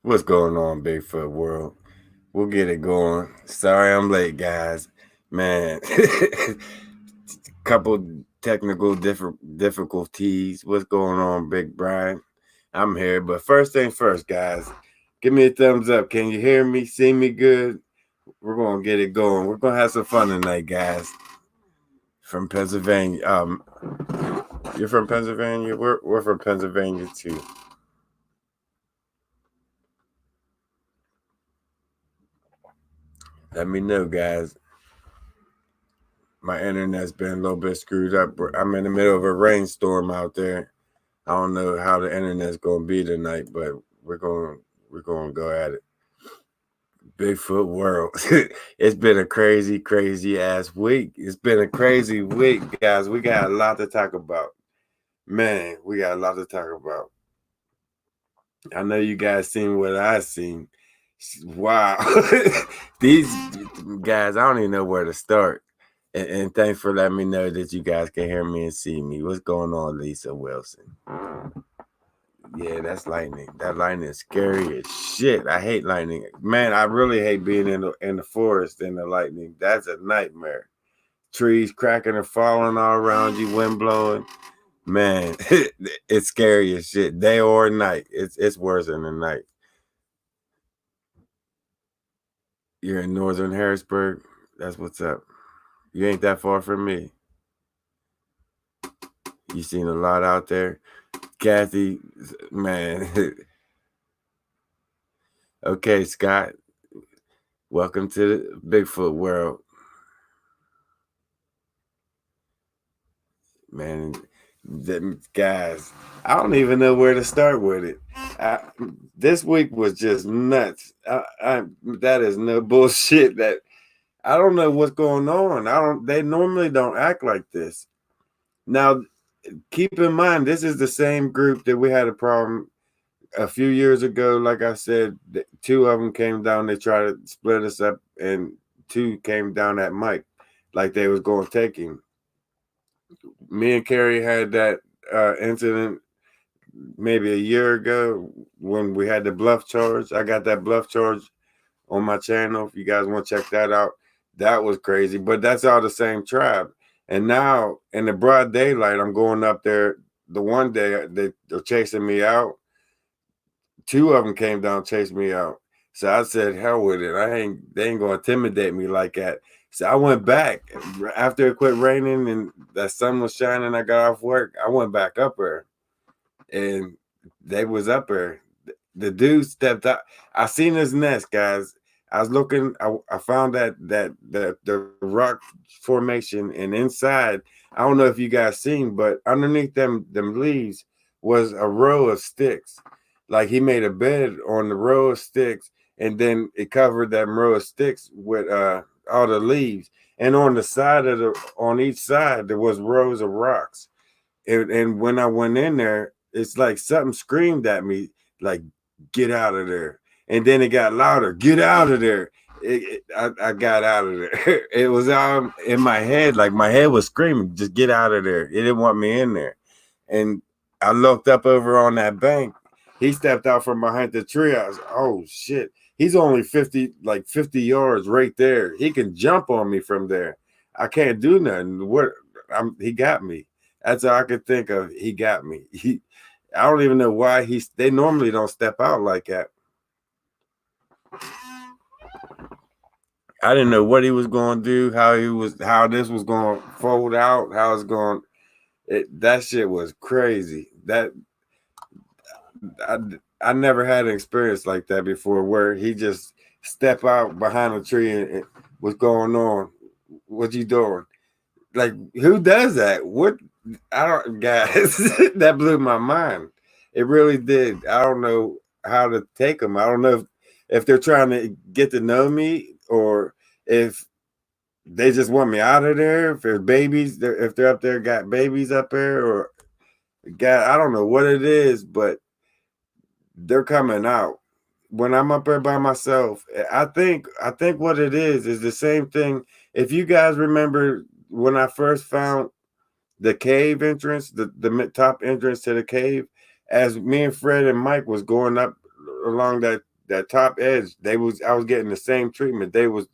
What's going on, Bigfoot world? We'll get it going. Sorry I'm late, guys. Man, couple technical difficulties. What's going on, Big Brian? I'm here, but first things first, guys. Give me a thumbs up. Can you hear me? See me good? We're gonna get it going. We're gonna have some fun tonight, guys. From Pennsylvania. You're from Pennsylvania. We're from Pennsylvania too. Let me know, guys. My internet's been a little bit screwed up. I'm in the middle of a rainstorm out there. I don't know how the internet's gonna be tonight, but we're gonna go at it. Bigfoot world. It's been a crazy ass week. It's been a crazy week, guys. We got a lot to talk about. Man, we got a lot to talk about. I know you guys seen what I seen. Wow. These guys, I don't even know where to start. And thanks for letting me know that you guys can hear me and see me. What's going on, Lisa Wilson? Yeah, that's lightning. That lightning is scary as shit. I hate lightning. Man, I really hate being in the forest in the lightning. That's a nightmare. Trees cracking and falling all around you, wind blowing. Man, it's scary as shit. Day or night. It's worse than the night. You're in northern Harrisburg. That's what's up. You ain't that far from me. You seen a lot out there. Kathy, man. Okay, Scott. Welcome to the Bigfoot world. Man, guys, I don't even know where to start with it. This week was just nuts. That is no bullshit. That I don't know what's going on. I don't. They normally don't act like this. Now, keep in mind, this is the same group that we had a problem a few years ago. Like I said, two of them came down. They tried to split us up, and two came down at Mike, like they was going to take him. Me and Carrie had that incident maybe a year ago when we had the bluff charge. I got that bluff charge on my channel. If you guys want to check that out, that was crazy. But that's all the same tribe. And now in the broad daylight, I'm going up there. The one day they're chasing me out. Two of them came down, chased me out. So I said, hell with it. They ain't gonna intimidate me like that. So I went back after it quit raining and the sun was shining. I got off work. I went back up there, and they was up there. The dude stepped out. I seen his nest, guys. I was looking. I found that the rock formation, and inside, I don't know if you guys seen, but underneath them leaves was a row of sticks. Like he made a bed on the row of sticks, and then it covered that row of sticks with all the leaves. And on the side of on each side there was rows of rocks. And when I went in there, it's like something screamed at me, like, get out of there. And then it got louder, get out of there. I got out of there. It was in my head, like my head was screaming, just get out of there. It didn't want me in there. And I looked up over on that bank. He stepped out from behind the tree. I was, oh shit. He's only 50 yards right there. He can jump on me from there. I can't do nothing. He got me. That's all I could think of. He got me. I don't even know why they normally don't step out like that. I didn't know what he was going to do, how this was going to fold out, how it's going. That shit was crazy. I, I never had an experience like that before, where he just step out behind a tree and what's going on? What you doing? Like, who does that? What? I don't, guys. That blew my mind. It really did. I don't know how to take them. I don't know if they're trying to get to know me, or if they just want me out of there. If there's babies, if they're up there, got babies up there, or God, I don't know what it is, but they're coming out. When I'm up there by myself, I think what it is the same thing. If you guys remember when I first found the cave entrance, the top entrance to the cave, as me and Fred and Mike was going up along that top edge, I was getting the same treatment. They was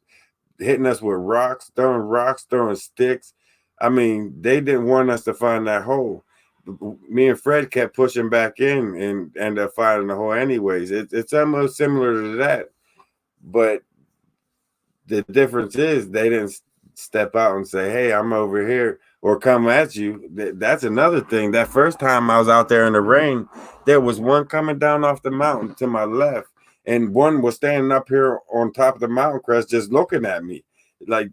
hitting us with rocks, throwing sticks. I mean, they didn't want us to find that hole. Me and Fred kept pushing back in and ended up finding the hole anyways. It's almost similar to that, but the difference is they didn't step out and say, "Hey, I'm over here," or come at you. That's another thing. That first time I was out there in the rain, there was one coming down off the mountain to my left, and one was standing up here on top of the mountain crest just looking at me. Like,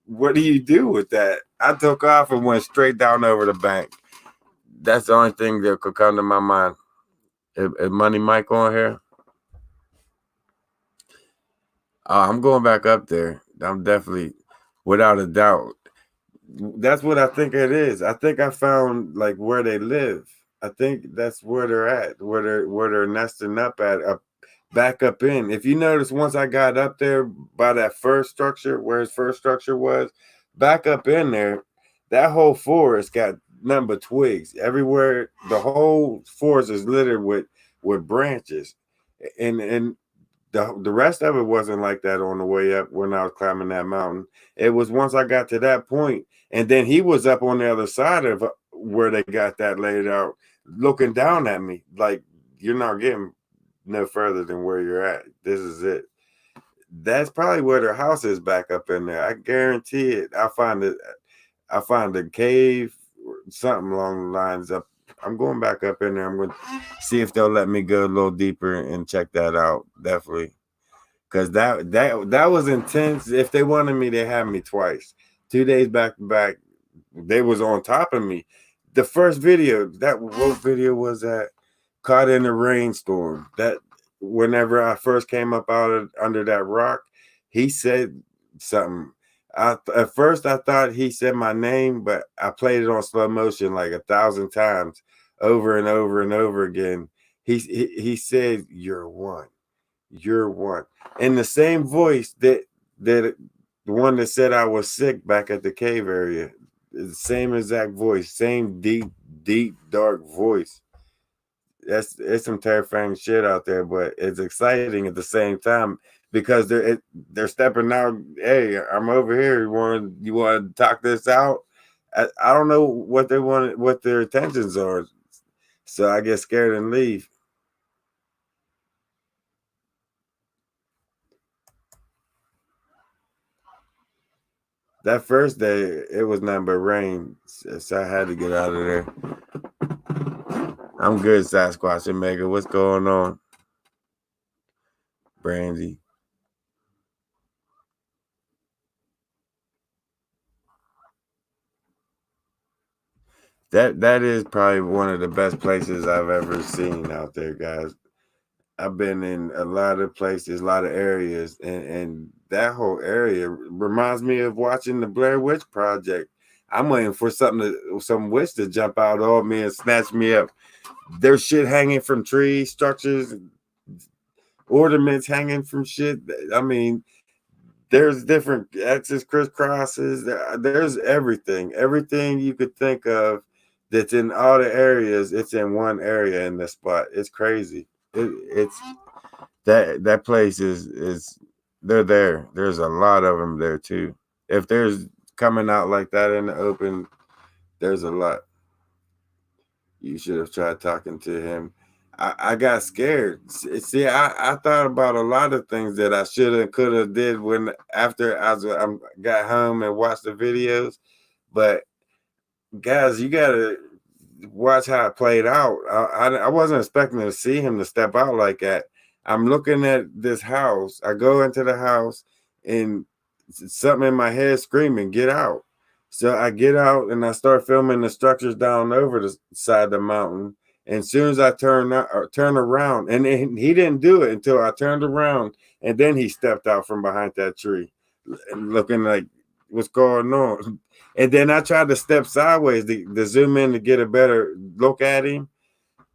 what do you do with that? I took off and went straight down over the bank. That's the only thing that could come to my mind. Is Money Mike on here? I'm going back up there. I'm definitely, without a doubt. That's what I think it is. I think I found like where they live. I think that's where they're at, where they're nesting up at, back up in. If you notice, once I got up there by that first structure, where his first structure was, back up in there, that whole forest got nothing but twigs everywhere. The whole forest is littered with branches, and the rest of it wasn't like that on the way up when I was climbing that mountain. It was once I got to that point, and then he was up on the other side of where they got that laid out, looking down at me like, "You're not getting no further than where you're at. This is it." That's probably where their house is back up in there. I guarantee it. I find a cave, something along the lines up. I'm going back up in there. I'm going to see if they'll let me go a little deeper and check that out. Definitely, because that was intense. If they wanted me, they had me twice, 2 days back to back. They was on top of me. The first video, what video was that? Caught in a rainstorm. That whenever I first came up out of under that rock, he said something. At first I thought he said my name, but I played it on slow motion like 1,000 times, over and over and over again. He said, "You're one, you're one," in the same voice that the one that said I was sick back at the cave area. The same exact voice, same deep, dark voice. It's some terrifying shit out there, but it's exciting at the same time because they're stepping out. Hey, I'm over here. You want to talk this out? I don't know what they want, what their intentions are, so I get scared and leave. That first day, it was nothing but rain, so I had to get out of there. I'm good, Sasquatch and Mega. What's going on, Brandy? That is probably one of the best places I've ever seen out there, guys. I've been in a lot of places, a lot of areas, and that whole area reminds me of watching the Blair Witch Project. I'm waiting for some witch to jump out on me and snatch me up. There's shit hanging from trees, structures, ornaments hanging from shit. I mean, there's different X's, crisscrosses. There's everything you could think of that's in all the areas. It's in one area in the spot. It's crazy. It's that place is they're there. There's a lot of them there too. If there's coming out like that in the open, there's a lot. You should have tried talking to him. I got scared. See, I thought about a lot of things that I should have, could have did when after I got home and watched the videos. But guys, you gotta watch how it played out. I wasn't expecting to see him to step out like that. I'm looking at this house. I go into the house and something in my head screaming, "Get out." So I get out and I start filming the structures down over the side of the mountain. And as soon as I turn around, and he didn't do it until I turned around, and then he stepped out from behind that tree, looking like, "What's going on?" And then I tried to step sideways to zoom in to get a better look at him,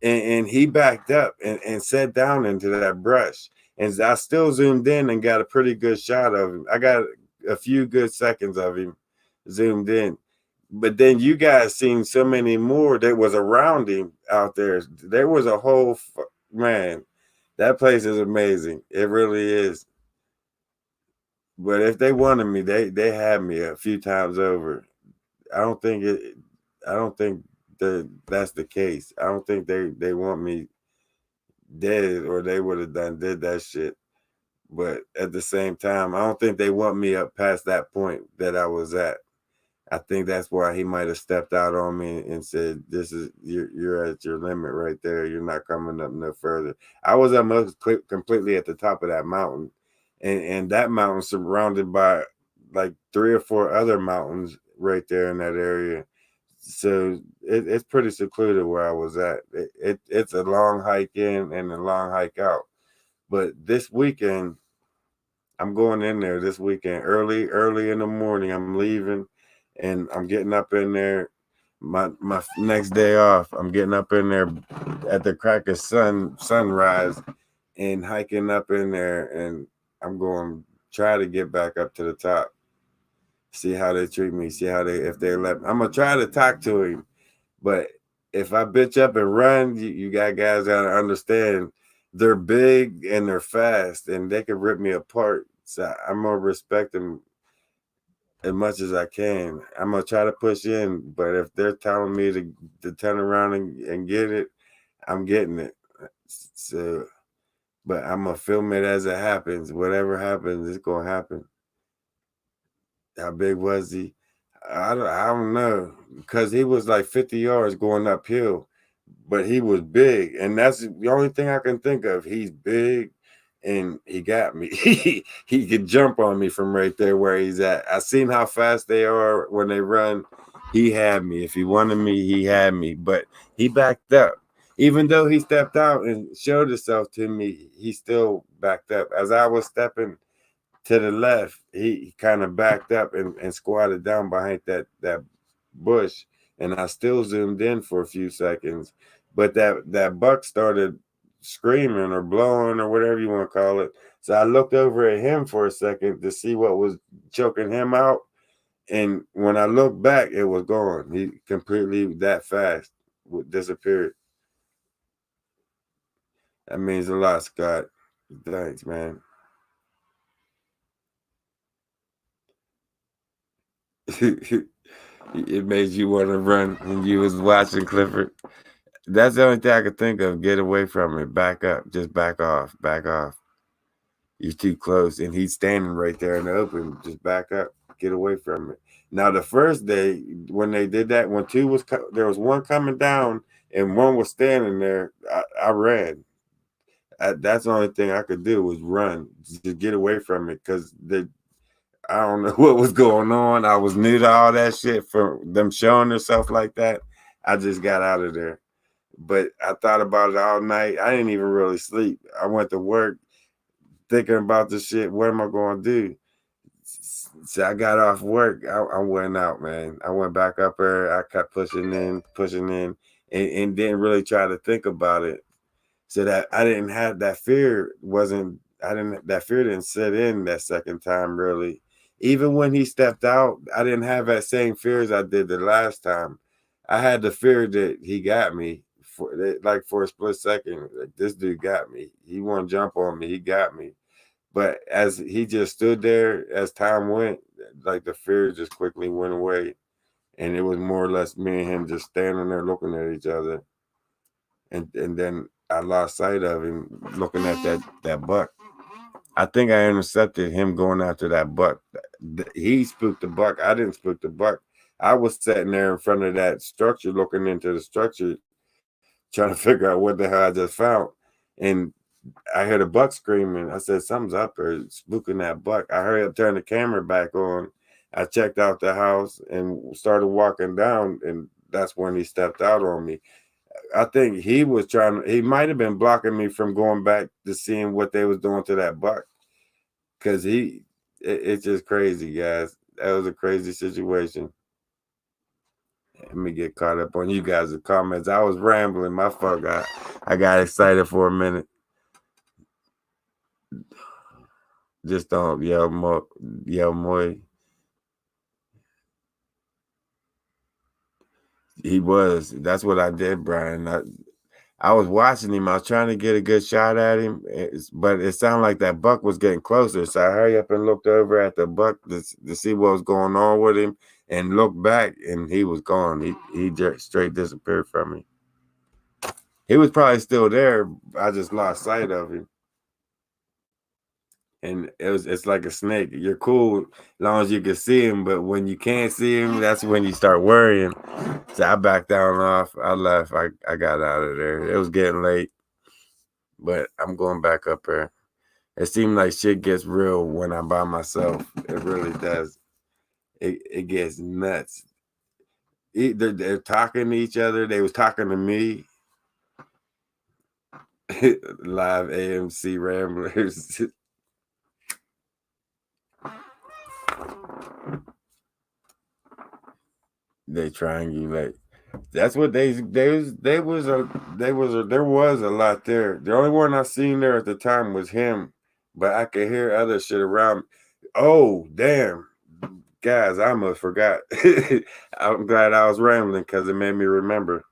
and he backed up and sat down into that brush. And I still zoomed in and got a pretty good shot of him. I got a few good seconds of him zoomed in. But then you guys seen so many more that was around him out there. There was a whole man. That place is amazing. It really is. But if they wanted me, they had me a few times over. I don't think it. I don't think that's the case. I don't think they want me dead, or they would have did that shit. But at the same time, I don't think they want me up past that point that I was at. I think that's why he might have stepped out on me and said, "This is you're at your limit right there. You're not coming up no further." I was almost completely at the top of that mountain, and that mountain surrounded by like 3 or 4 other mountains right there in that area. So it's pretty secluded where I was at. It's a long hike in and a long hike out. But this weekend, I'm going in there this weekend early in the morning. I'm leaving, and I'm getting up in there. My next day off, I'm getting up in there at the crack of sunrise, and hiking up in there, and I'm going to try to get back up to the top. See how they treat me. See how they if they let me. I'm gonna try to talk to him, but if I bitch up and run, you got guys gotta understand they're big and they're fast and they can rip me apart. So I'm gonna respect them as much as I can. I'm gonna try to push in, but if they're telling me to turn around and get it, I'm getting it. So, but I'm gonna film it as it happens. Whatever happens, it's gonna happen. How big was he? I don't know, because he was like 50 yards going uphill, but he was big, and that's the only thing I can think of. He's big, and he got me. He could jump on me from right there where he's at. I seen how fast they are when they run. He had me. If he wanted me, he had me, but he backed up. Even though he stepped out and showed himself to me, he still backed up. As I was stepping to the left, he kind of backed up and squatted down behind that bush, and I still zoomed in for a few seconds. But that buck started screaming or blowing or whatever you want to call it. So I looked over at him for a second to see what was choking him out. And when I looked back, it was gone. He completely that fast disappeared. That means a lot, Scott. Thanks, man. It made you want to run when you was watching Clifford. That's the only thing I could think of. Get away from it. Back up. Just back off. Back off. You're too close. And he's standing right there in the open. Just back up. Get away from it. Now, the first day when they did that, when there was one coming down and one was standing there, I ran. That's the only thing I could do was run. Just get away from it, because I don't know what was going on. I was new to all that shit for them showing themselves like that. I just got out of there. But I thought about it all night. I didn't even really sleep. I went to work thinking about the shit. What am I going to do? So I got off work. I went out, man. I went back up there. I kept pushing in, and didn't really try to think about it. So that I didn't have that fear wasn't I didn't that fear didn't set in that second time really. Even when he stepped out, I didn't have that same fear as I did the last time. I had the fear that he got me for a split second. Like, this dude got me. He won't jump on me. He got me. But as he just stood there, as time went, like the fear just quickly went away, and it was more or less me and him just standing there looking at each other, and then I lost sight of him looking at that buck. I think I intercepted him going after that buck. He spooked the buck. I didn't spook the buck. I was sitting there in front of that structure, looking into the structure, trying to figure out what the hell I just found. And I heard a buck screaming. I said, something's up there, spooking that buck. I hurried up, turned the camera back on. I checked out the house and started walking down, and that's when he stepped out on me. I think he might have been blocking me from going back to seeing what they was doing to that buck. Cause it's just crazy, guys. That was a crazy situation. Let me get caught up on you guys' comments. I was rambling. My fuck. I got excited for a minute. Just don't yell more. He was. That's what I did, Brian. I was watching him. I was trying to get a good shot at him, but it sounded like that buck was getting closer. So I hurried up and looked over at the buck to see what was going on with him, and looked back, and he was gone. He just straight disappeared from me. He was probably still there. I just lost sight of him. And it's like a snake. You're cool as long as you can see him, but when you can't see him, that's when you start worrying. So I backed down off. I left. I got out of there. It was getting late, but I'm going back up there. It seems like shit gets real when I'm by myself. It really does. It gets nuts. They're talking to each other. They was talking to me. Live AMC Ramblers. They triangulate. That's what there was a lot there. The only one I seen there at the time was him, but I could hear other shit around. Oh damn, guys, I almost forgot. I'm glad I was rambling because it made me remember.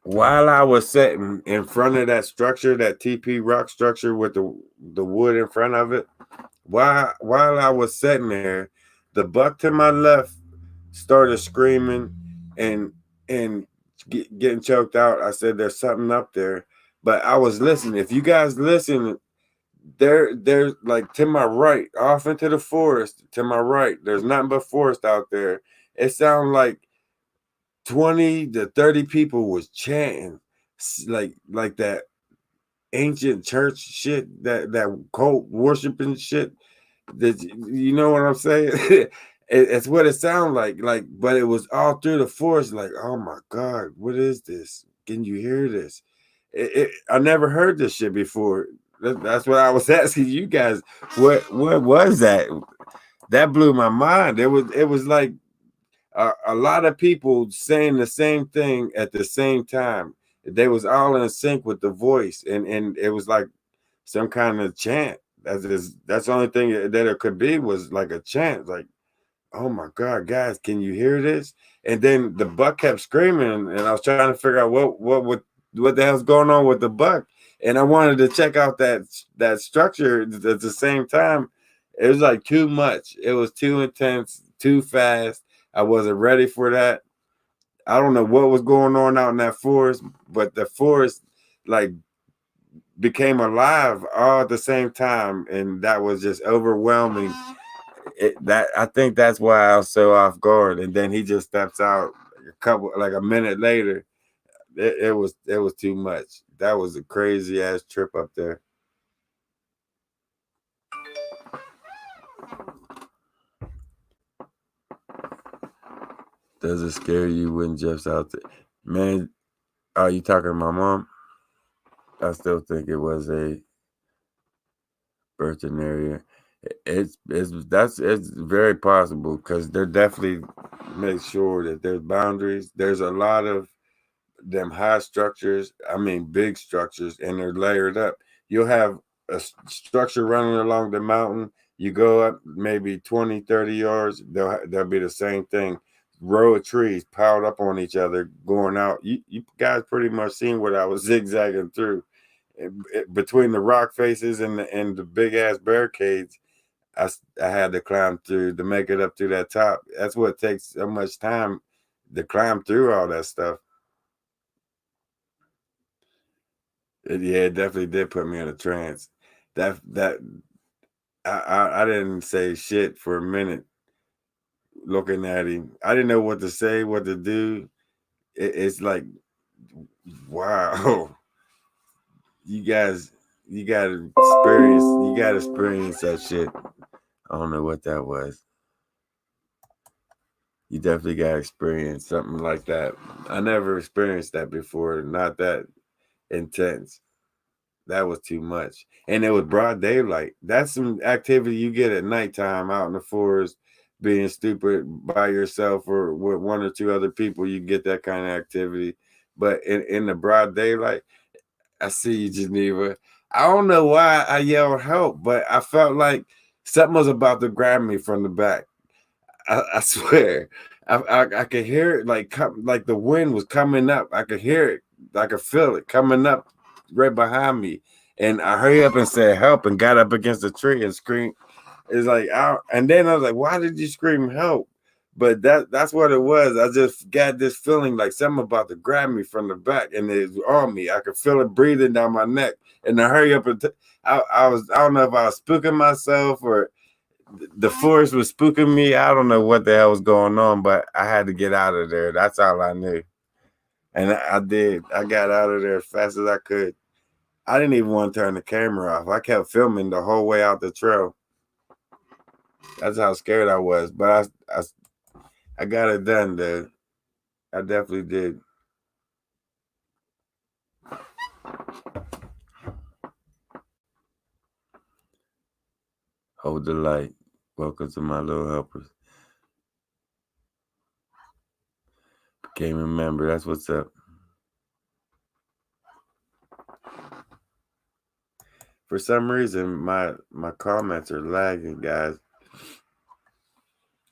While I was sitting in front of that structure, that TP rock structure with the wood in front of it, while I was sitting there, the buck to my left started screaming and getting choked out. I said, "There's something up there," but I was listening. If you guys listen, there's like to my right, off into the forest. To my right, there's nothing but forest out there. It sounded like 20 to 30 people was chanting like that ancient church shit, that cult worshiping shit. That, you know what I'm saying? It's what it sounded like, but it was all through the forest. Like, oh my god, what is this? Can you hear this? I never heard this shit before. That's what I was asking you guys. What was that? That blew my mind. It was like a lot of people saying the same thing at the same time. They was all in sync with the voice, and it was like some kind of chant. That's the only thing that it could be, was like a chant. Like, oh my god, guys, can you hear this? And then the buck kept screaming, and I was trying to figure out what the hell's going on with the buck. And I wanted to check out that structure at the same time. It was like too much. It was too intense, too fast. I wasn't ready for that. I don't know what was going on out in that forest, but the forest like became alive all at the same time, and that was just overwhelming. That I think that's why I was so off guard. And then he just steps out a minute later. It was too much. That was a crazy ass trip up there. Does it scare you when Jeff's out there? Man, are you talking to my mom? I still think it was a birthing area. It's very possible because they're definitely make sure that there's boundaries. There's a lot of them high structures, I mean big structures, and they're layered up. You'll have a structure running along the mountain. You go up maybe 20, 30 yards, they'll be the same thing. Row of trees piled up on each other going out. You guys pretty much seen what I was zigzagging through. Between the rock faces and the big ass barricades, I had to climb through to make it up to that top. That's what takes so much time to climb through all that stuff. It definitely did put me in a trance. That I didn't say shit for a minute looking at him. I didn't know what to say, what to do. It's like, wow, you guys, you gotta experience that shit. I don't know what that was. You definitely gotta experience something like that. I never experienced that before. Not that intense. That was too much. And it was broad daylight. That's some activity you get at nighttime out in the forest, being stupid by yourself or with one or two other people. You get that kind of activity. But in the broad daylight, I see you, Geneva. I don't know why I yelled help, but I felt like something was about to grab me from the back. I swear. I could hear it like the wind was coming up. I could hear it. I could feel it coming up right behind me. And I hurry up and said help and got up against the tree and screamed. It's like and then I was like, why did you scream help? But that's what it was. I just got this feeling like something about to grab me from the back and it was on me. I could feel it breathing down my neck. And I hurry up and I don't know if I was spooking myself or the forest was spooking me. I don't know what the hell was going on, but I had to get out of there. That's all I knew. And I did. I got out of there as fast as I could. I didn't even want to turn the camera off. I kept filming the whole way out the trail. That's how scared I was. But I got it done, dude. I definitely did. Hold the light. Welcome to my little helpers. Became a member. That's what's up. For some reason, my comments are lagging, guys.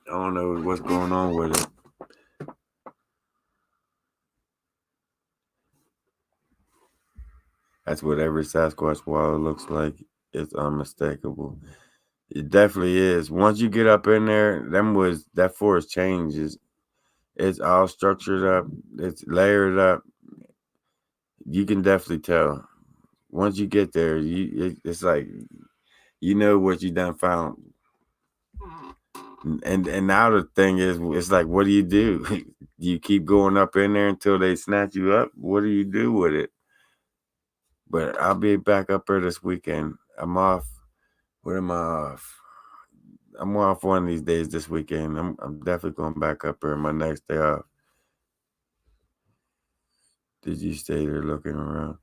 I don't know what's going on with it. That's what every Sasquatch wallow looks like. It's unmistakable. It definitely is. Once you get up in there, that forest changes. It's all structured up. It's layered up. You can definitely tell. Once you get there, it's like you know what you done found. And now the thing is, it's like, what do? You keep going up in there until they snatch you up? What do you do with it? But I'll be back up there this weekend. I'm off. What am I off? I'm off one of these days this weekend. I'm definitely going back up there my next day off. Did you stay there looking around?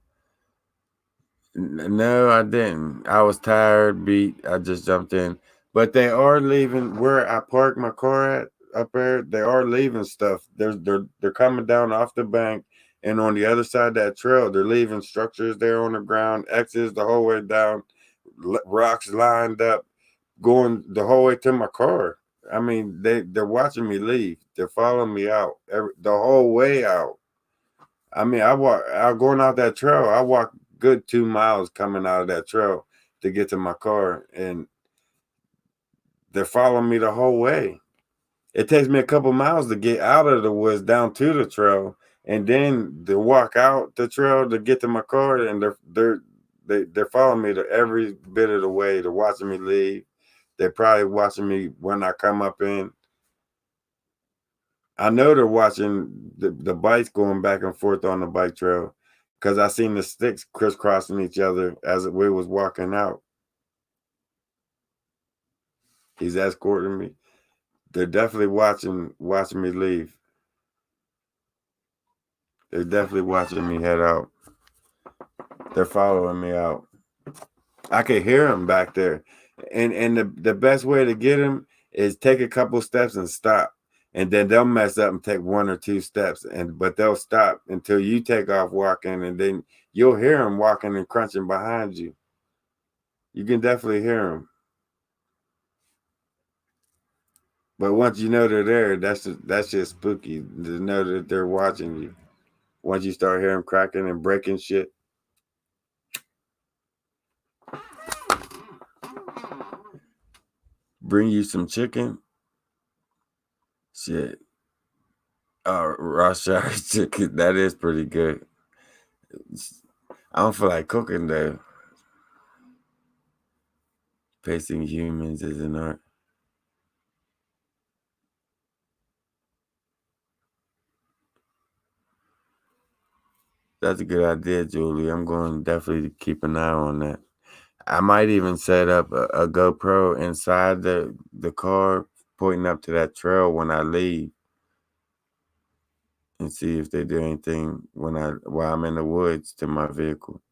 No, I didn't. I was tired, beat. I just jumped in. But they are leaving where I parked my car at up there. They are leaving stuff. They're coming down off the bank, and on the other side of that trail, they're leaving structures there on the ground, X's the whole way down, rocks lined up, going the whole way to my car. I mean, they're watching me leave. They're following me out the whole way out. I mean, I going out that trail. I walked good 2 miles coming out of that trail to get to my car, and they're following me the whole way. It takes me a couple miles to get out of the woods down to the trail, and then to walk out the trail to get to my car, and they're following me to every bit of the way. They're watching me leave. They're probably watching me when I come up in. I know they're watching the bikes going back and forth on the bike trail because I seen the sticks crisscrossing each other as we was walking out. He's escorting me. They're definitely watching me leave. They're definitely watching me head out. They're following me out. I could hear them back there. And the best way to get them is take a couple steps and stop. And then they'll mess up and take 1 or 2 steps, but they'll stop until you take off walking, and then you'll hear them walking and crunching behind you. You can definitely hear them. But once you know they're there, that's just spooky to know that they're watching you. Once you start hearing cracking and breaking shit. Bring you some chicken. Shit. Rothschild chicken. That is pretty good. I don't feel like cooking though. Facing humans is an art. That's a good idea, Julie. I'm going to definitely keep an eye on that. I might even set up a GoPro inside the car, pointing up to that trail when I leave, and see if they do anything while I'm in the woods to my vehicle.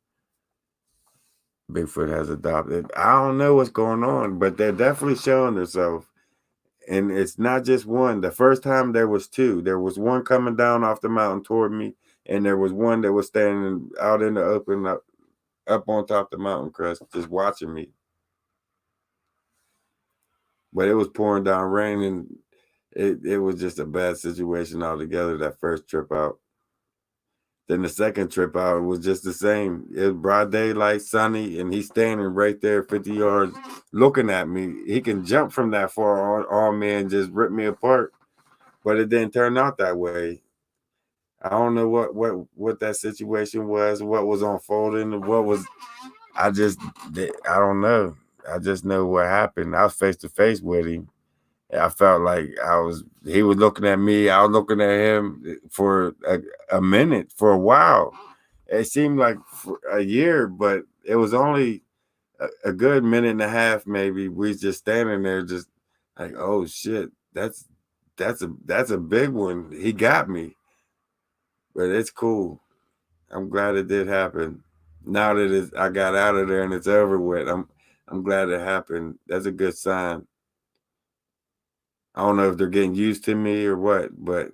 Bigfoot has adopted. I don't know what's going on, but they're definitely showing themselves. And it's not just one. The first time there was 2. There was one coming down off the mountain toward me, and there was one that was standing out in the open up on top of the mountain crest, just watching me. But it was pouring down rain, and it was just a bad situation altogether. That first trip out. Then the second trip out was just the same. It was broad daylight, sunny, and he's standing right there, 50 yards, looking at me. He can jump from that far on me and just rip me apart. But it didn't turn out that way. I don't know what that situation was, what was unfolding, what was. I just I don't know. I just know what happened. I was face to face with him. I felt like he was looking at me, I was looking at him for a minute, for a while. It seemed like for a year, but it was only a good minute and a half, maybe. We just standing there, just like, oh shit, that's a big one. He got me, but it's cool. I'm glad it did happen. Now that I got out of there and it's over with, I'm glad it happened. That's a good sign. I don't know if they're getting used to me or what, but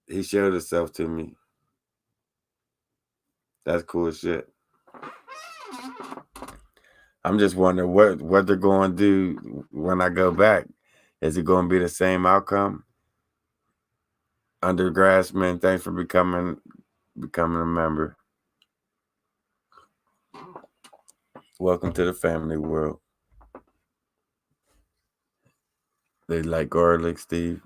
he showed himself to me. That's cool as shit. I'm just wondering what they're going to do when I go back. Is it going to be the same outcome? Undergradsman, thanks for becoming a member. Welcome to the family world. They like garlic, Steve.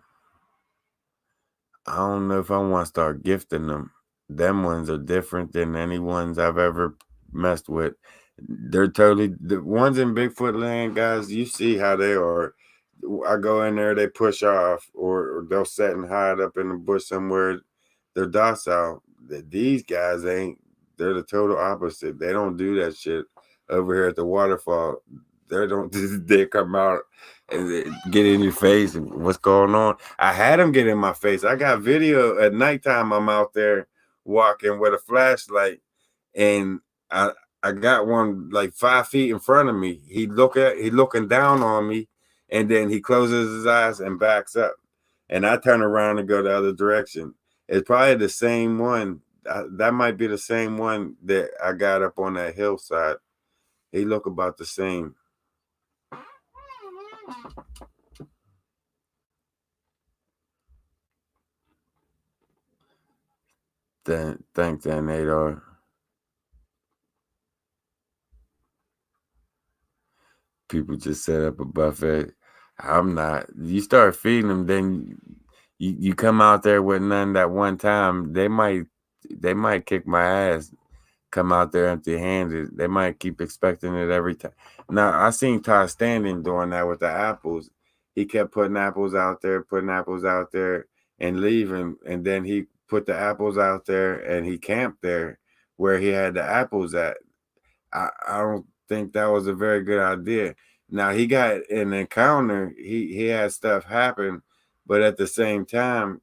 I don't know if I want to start gifting them. Them ones are different than any ones I've ever messed with. They're totally the ones in Bigfoot land, guys. You see how they are. I go in there, they push off, or they'll sit and hide up in the bush somewhere. They're docile. These guys ain't. They're the total opposite. They don't do that shit over here at the waterfall. They don't. They come out and get in your face and what's going on. I had them get in my face. I got video at nighttime. I'm out there walking with a flashlight, and I got one like 5 feet in front of me. He looking down on me, and then he closes his eyes and backs up. And I turn around and go the other direction. It's probably the same one. That might be the same one that I got up on that hillside. He look about the same. Thanks, Adar. People just set up a buffet. I'm not. You start feeding them, then you come out there with none that one time. They might kick my ass. Come out there empty-handed. They might keep expecting it every time. Now I seen Todd Standing doing that with the apples. He kept putting apples out there, and leaving, and then he put the apples out there and he camped there where he had the apples at. I don't think that was a very good idea. Now he got an encounter. He had stuff happen, but at the same time,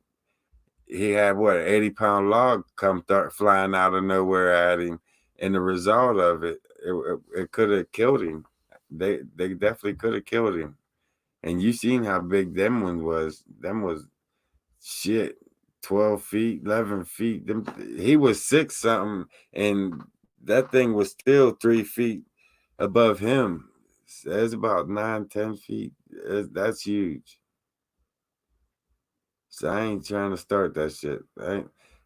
he had what 80-pound log come flying out of nowhere at him, and the result of it could have killed him. They definitely could have killed him. And you seen how big them one was. Them was shit. 12 feet, 11 feet. He was 6 something, and that thing was still 3 feet above him. It's about 9-10 feet. That's huge. So I ain't trying to start that shit.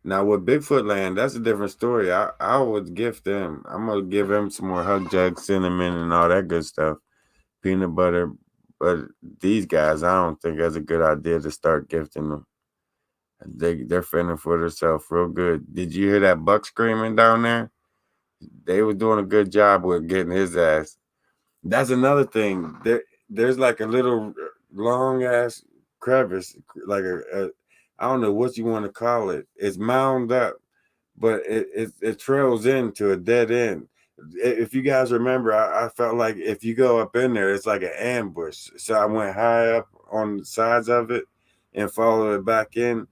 Now with Bigfoot land, that's a different story. I would gift them. I'm gonna give them some more hug jugs, cinnamon, and all that good stuff, peanut butter. But these guys, I don't think that's a good idea to start gifting them. They're fending for themselves real good. Did you hear that buck screaming down there? They were doing a good job with getting his ass. That's another thing. There's like a little long ass crevice, like I don't know what you want to call it. It's mound up, but it trails into a dead end. If you guys remember, I felt like if you go up in there, it's like an ambush. So I went high up on the sides of it and followed it back in.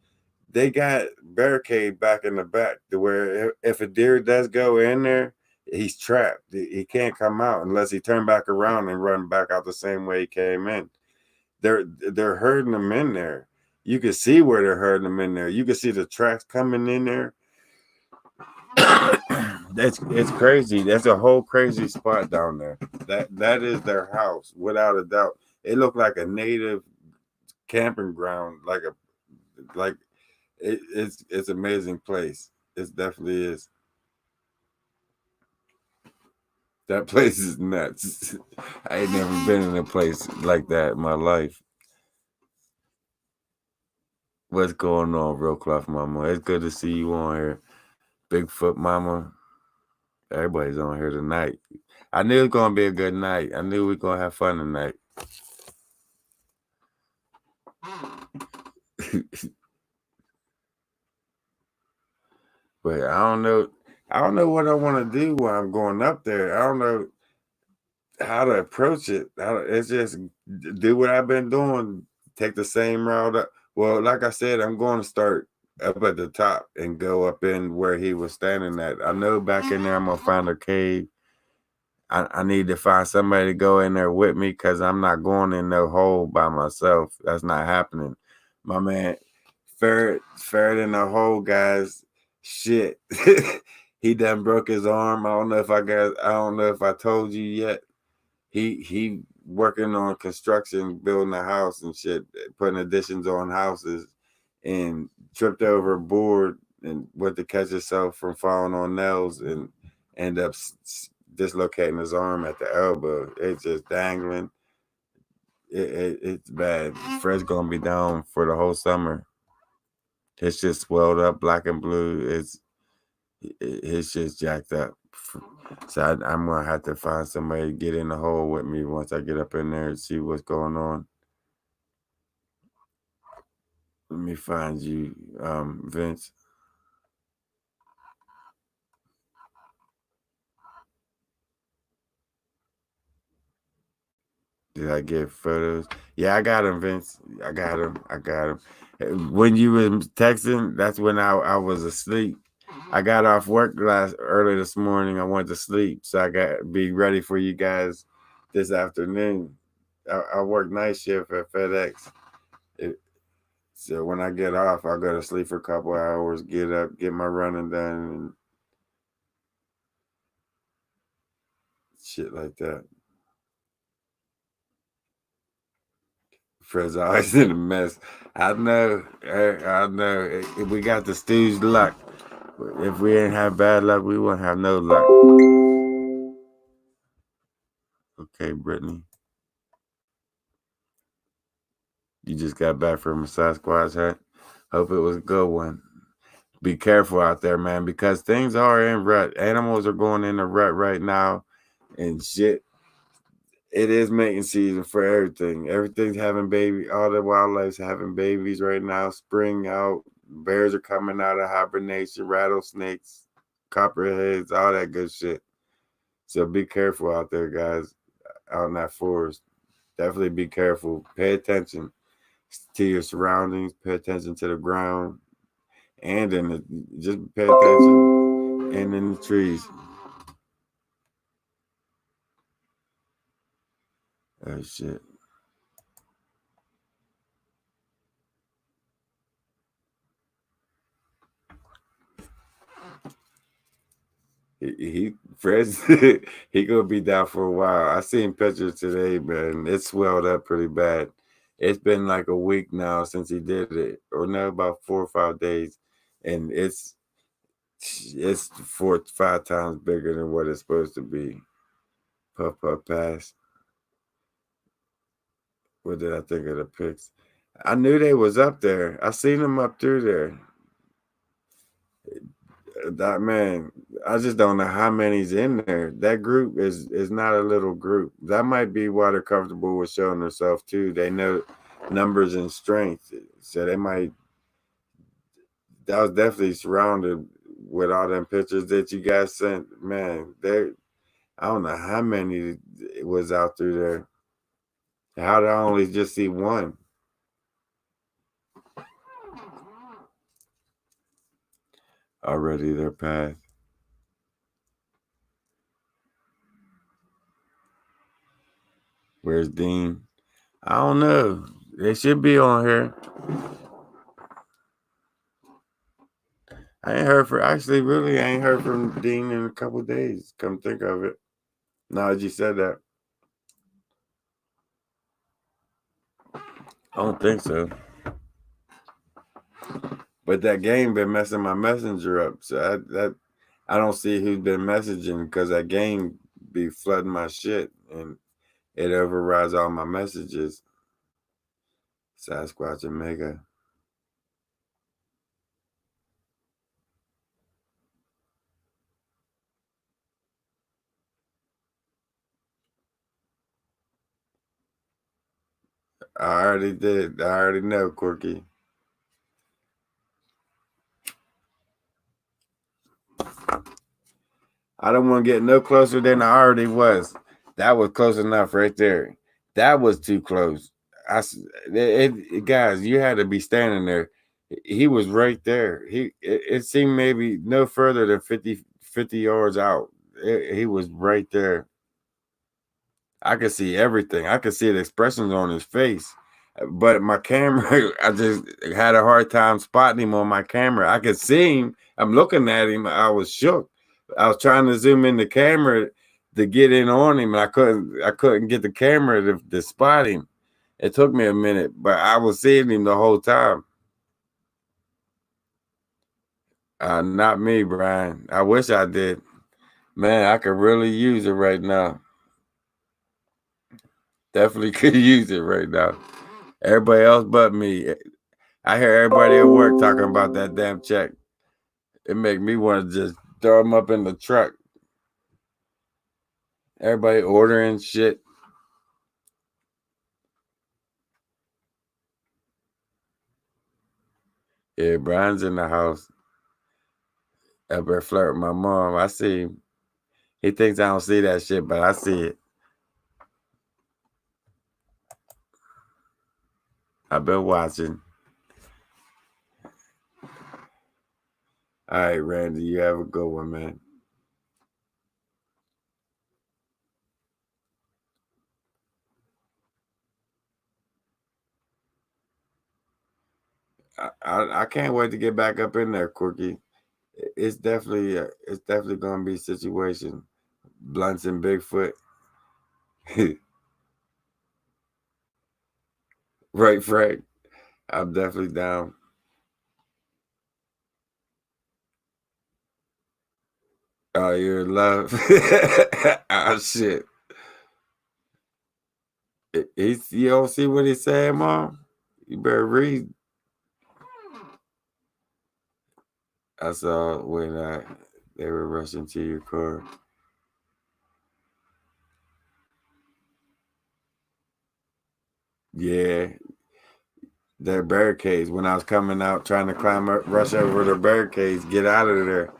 They got barricade back in the back to where if a deer does go in there, he's trapped. He can't come out unless he turn back around and run back out the same way he came in. They're herding them in there. You can see where they're herding them in there. You can see the tracks coming in there. It's crazy. That's a whole crazy spot down there. That is their house without a doubt. It looked like a native camping ground, like it's amazing place. It definitely is. That place is nuts. I ain't never been in a place like that in my life. What's going on, Real Cloth Mama? It's good to see you on here. Bigfoot Mama. Everybody's on here tonight. I knew it was gonna be a good night. I knew we were gonna have fun tonight. But I don't know. I don't know what I want to do while I'm going up there. I don't know how to approach it. It's just do what I've been doing. Take the same route up. Well, like I said, I'm going to start up at the top and go up in where he was standing at. I know back in there I'm gonna find a cave. I need to find somebody to go in there with me because I'm not going in no hole by myself. That's not happening. My man, Ferret in the hole, guys. Shit. He done broke his arm. I don't know if I told you yet. He working on construction, building a house and shit, putting additions on houses, and tripped over a board and went to catch himself from falling on nails and end up dislocating his arm at the elbow. It's just dangling. It's bad. Fred's gonna be down for the whole summer. It's just swelled up, black and blue. It's just jacked up. So I'm gonna have to find somebody to get in the hole with me once I get up in there and see what's going on. Let me find you, Vince. Did I get photos? Yeah, I got him, Vince. I got him. When you were texting, that's when I was asleep. I got off work early this morning. I went to sleep, so I got to be ready for you guys this afternoon. I work night shift at FedEx. So when I get off, I'll go to sleep for a couple hours, get up, get my running done, and shit like that. Fred's always in a mess. I know. I know. We got the Stooge luck. If we ain't have bad luck, we wouldn't have no luck. Okay, Brittany. You just got back from a Sasquatch hunt. Hope it was a good one. Be careful out there, man, because things are in rut. Animals are going in a rut right now, and shit. It is mating season for everything. Everything's having baby. All the wildlife's having babies right now. Spring out. Bears are coming out of hibernation. Rattlesnakes, copperheads, all that good shit. So be careful out there, guys. Out in that forest. Definitely be careful. Pay attention to your surroundings. Pay attention to the ground, and just pay attention. And in the trees. Oh shit. Fred's he gonna be down for a while. I seen pictures today, man. It swelled up pretty bad. It's been like a week now since he did it, or no, about 4 or 5 days, and it's 4 or 5 times bigger than what it's supposed to be. Puff puff pass. What did I think of the pics? I knew they was up there. I seen them up through there. That man, I just don't know how many's in there. That group is not a little group. That might be why they're comfortable with showing themselves too. They know numbers and strength, so they might. That was definitely surrounded with all them pictures that you guys sent. Man, they I don't know how many it was out through there. How did I only just see one? Already their path. Where's Dean? I don't know. They should be on here. I ain't heard for actually really I ain't heard from Dean in a couple of days. Come think of it. Now that you said that. I don't think so. But that game been messing my messenger up. So I don't see who's been messaging because that game be flooding my shit and it overrides all my messages. Sasquatch and Mega. I already did. I already know, Quirky. I don't want to get no closer than I already was. That was close enough right there. That was too close. Guys, you had to be standing there. He was right there. It seemed maybe no further than 50 yards out. He was right there. I could see everything. I could see the expressions on his face. But my camera, I just had a hard time spotting him on my camera. I could see him. I'm looking at him. I was shook. I was trying to zoom in the camera to get in on him, and I couldn't get the camera to spot him. It took me a minute, but I was seeing him the whole time. Not me, Brian. I wish I did. Man, I could really use it right now. Definitely could use it right now. Everybody else but me. I hear everybody at work talking about that damn check. It make me want to just throw them up in the truck. Everybody ordering shit. Yeah, Brian's in the house. Up there flirting with my mom. I see him. He thinks I don't see that shit, but I see it. I've been watching. All right, Randy, you have a good one, man. I can't wait to get back up in there, Quirky. It's definitely gonna be a situation. Blunts and Bigfoot. Right, Frank. I'm definitely down. Oh, you're in love. Oh shit. You don't see what he's saying, Mom? You better read. I saw when they were rushing to your car. Yeah, their barricades. When I was coming out trying to climb up, rush over the barricades, get out of there.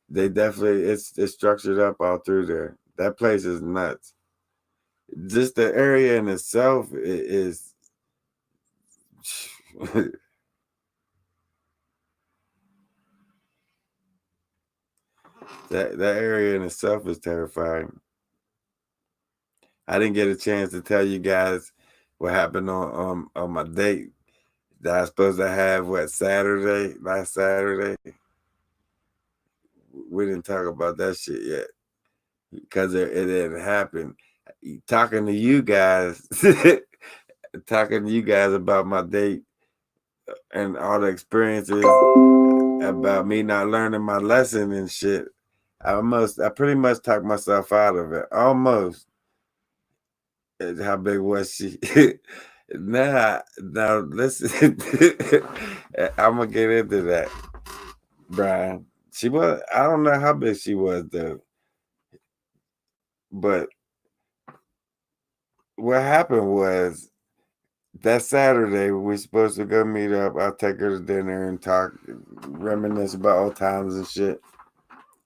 They definitely it's structured up all through there. That place is nuts. Just the area in itself is that area in itself is terrifying. I didn't get a chance to tell you guys what happened on my date that I was supposed to have last Saturday. We didn't talk about that shit yet because it didn't happen. Talking to you guys, talking to you guys about my date and all the experiences about me not learning my lesson and shit. I pretty much talked myself out of it. Almost. How big was she? Now listen. I'm gonna get into that, Brian. She was. I don't know how big she was though, but what happened was that Saturday we were supposed to go meet up. I'll take her to dinner and talk, reminisce about old times and shit.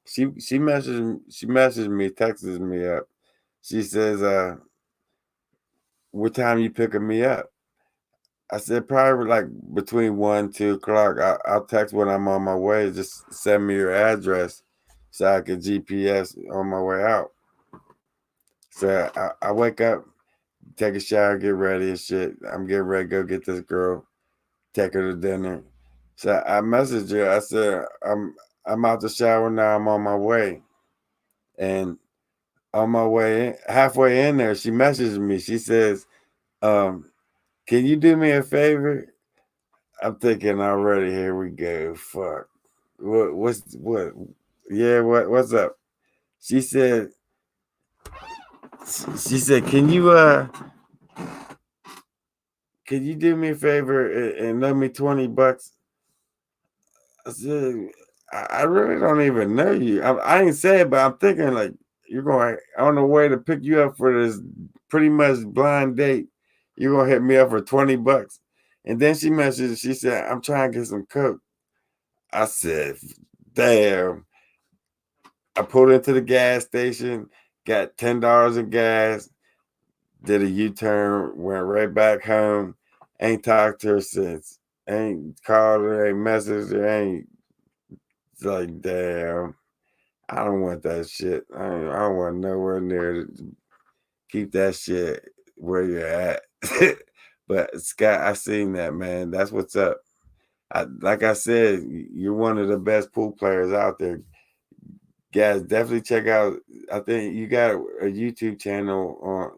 She messaged me, texts me up. She says, "What time you picking me up?" I said probably like between 1, 2 o'clock. I'll text when I'm on my way. Just send me your address so I can GPS on my way out. So I wake up, take a shower, get ready and shit. I'm getting ready to go get this girl, take her to dinner. So I messaged her. I said I'm out the shower now. I'm on my way, and on my way, halfway in there, she messages me. She says, um, Can you do me a favor? I'm thinking already. Here we go. Fuck. What? Yeah. What's up? She said. She said, can you do me a favor and loan me $20? I said, I really don't even know you. I ain't say it, but I'm thinking like you're going on the way to pick you up for this pretty much blind date. You're gonna hit me up for $20. And then she messaged, she said, I'm trying to get some coke. I said, damn. I pulled into the gas station, got $10 of gas, did a U-turn, went right back home. Ain't talked to her since. Ain't called her, ain't messaged her, ain't. It's like, damn. I don't want that shit. I don't want nowhere near to keep that shit where you're at. But Scott, I seen that, man. That's what's up. Like I said, you're one of the best pool players out there. Guys, definitely check out. I think you got a YouTube channel on.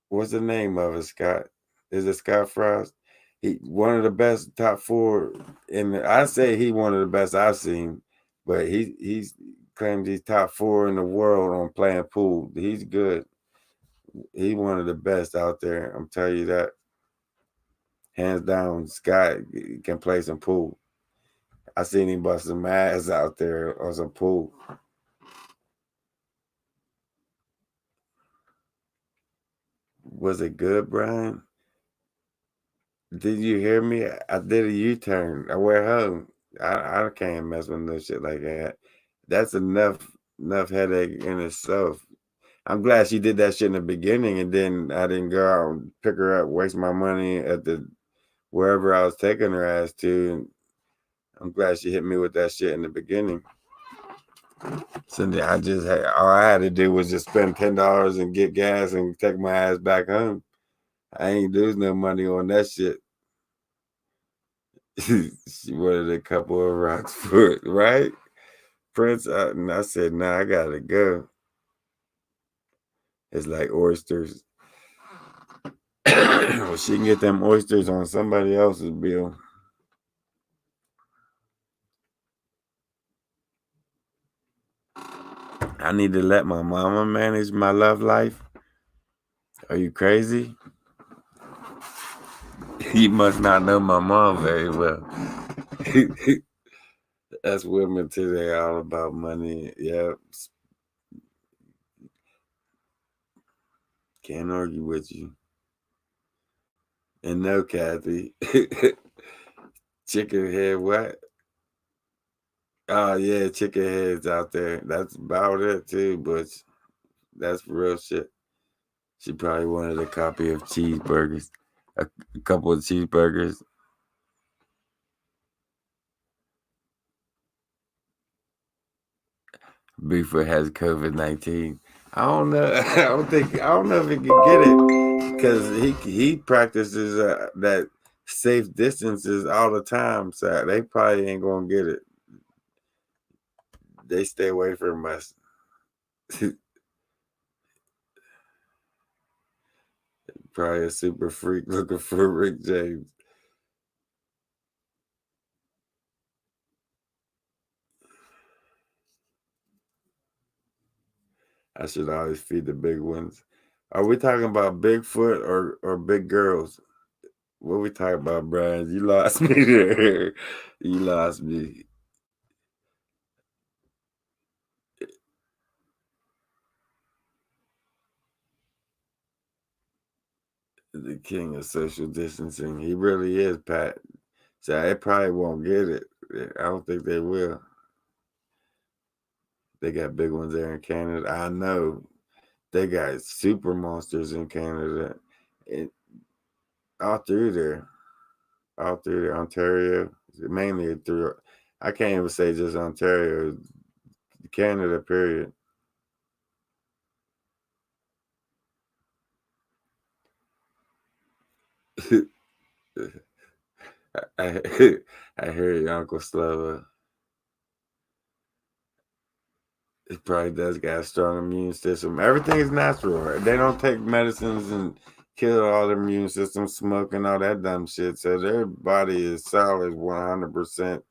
What's the name of it, Scott? Is it Scott Frost? He one of the best top four I say he one of the best I've seen, but he's claims he's top four in the world on playing pool. He's good. He's one of the best out there. I'm telling you that. Hands down, Scott can play some pool. I seen him bust some ass out there on some pool. Was it good, Brian? Did you hear me? I did a U-turn. I went home. I can't mess with no shit like that. That's enough headache in itself. I'm glad she did that shit in the beginning, and then I didn't go out and pick her up, waste my money at the wherever I was taking her ass to. And I'm glad she hit me with that shit in the beginning. So I just had all I had to do was just spend $10 and get gas and take my ass back home. I ain't lose no money on that shit. She wanted a couple of rocks for it, right? Prince, and I said, nah, I gotta go. It's like oysters. Well, she can get them oysters on somebody else's bill. I need to let my mama manage my love life. Are you crazy? You must not know my mom very well. That's women today, all about money. Yeah. Can't argue with you. And no, Kathy. Chicken head what? Oh yeah, chicken heads out there. That's about it too, but that's real shit. She probably wanted a copy of cheeseburgers. A couple of cheeseburgers. Bigfoot has COVID-19. I don't know. I don't know if he can get it because he practices that safe distances all the time. So they probably ain't gonna get it. They stay away from us. Probably a super freak looking for Rick James. I should always feed the big ones. Are we talking about Bigfoot or big girls? What we talking about, Brian? You lost me there. You lost me. The king of social distancing. He really is, Pat. So they probably won't get it. I don't think they will. They got big ones there in Canada. I know. They got super monsters in Canada. And all through there. All through there. Ontario. Mainly through I can't even say just Ontario. Canada, period. I, I hear you, Uncle Slova. It probably does got a strong immune system. Everything is natural. Right? They don't take medicines and killed all their immune system, smoking all that dumb shit. So their body is solid, 100%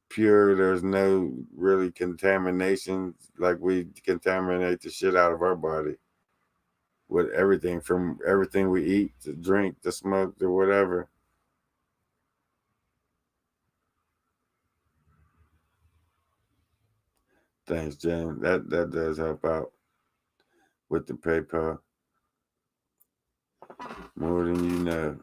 pure. There's no really contamination like we contaminate the shit out of our body with everything from everything we eat to drink to smoke to whatever. Thanks, Jen. That does help out with the PayPal more than you know.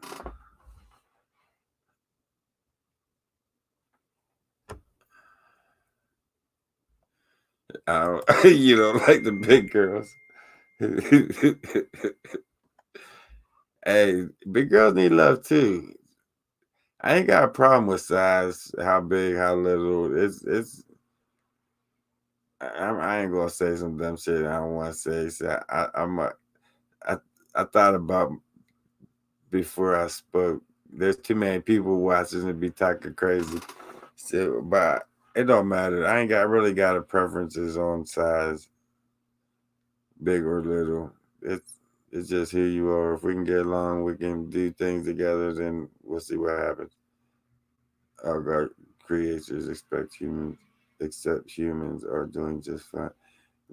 I don't, you don't like the big girls. Hey, big girls need love too. I ain't got a problem with size, how big, how little. It's. I ain't gonna say some dumb shit I don't want to say. So I I thought about before I spoke. There's too many people watching and be talking crazy. So, but it don't matter. I ain't got really got a preferences on size, big or little. It's just here you are. If we can get along, we can do things together. Then we'll see what happens. Our God creators accept humans are doing just fine.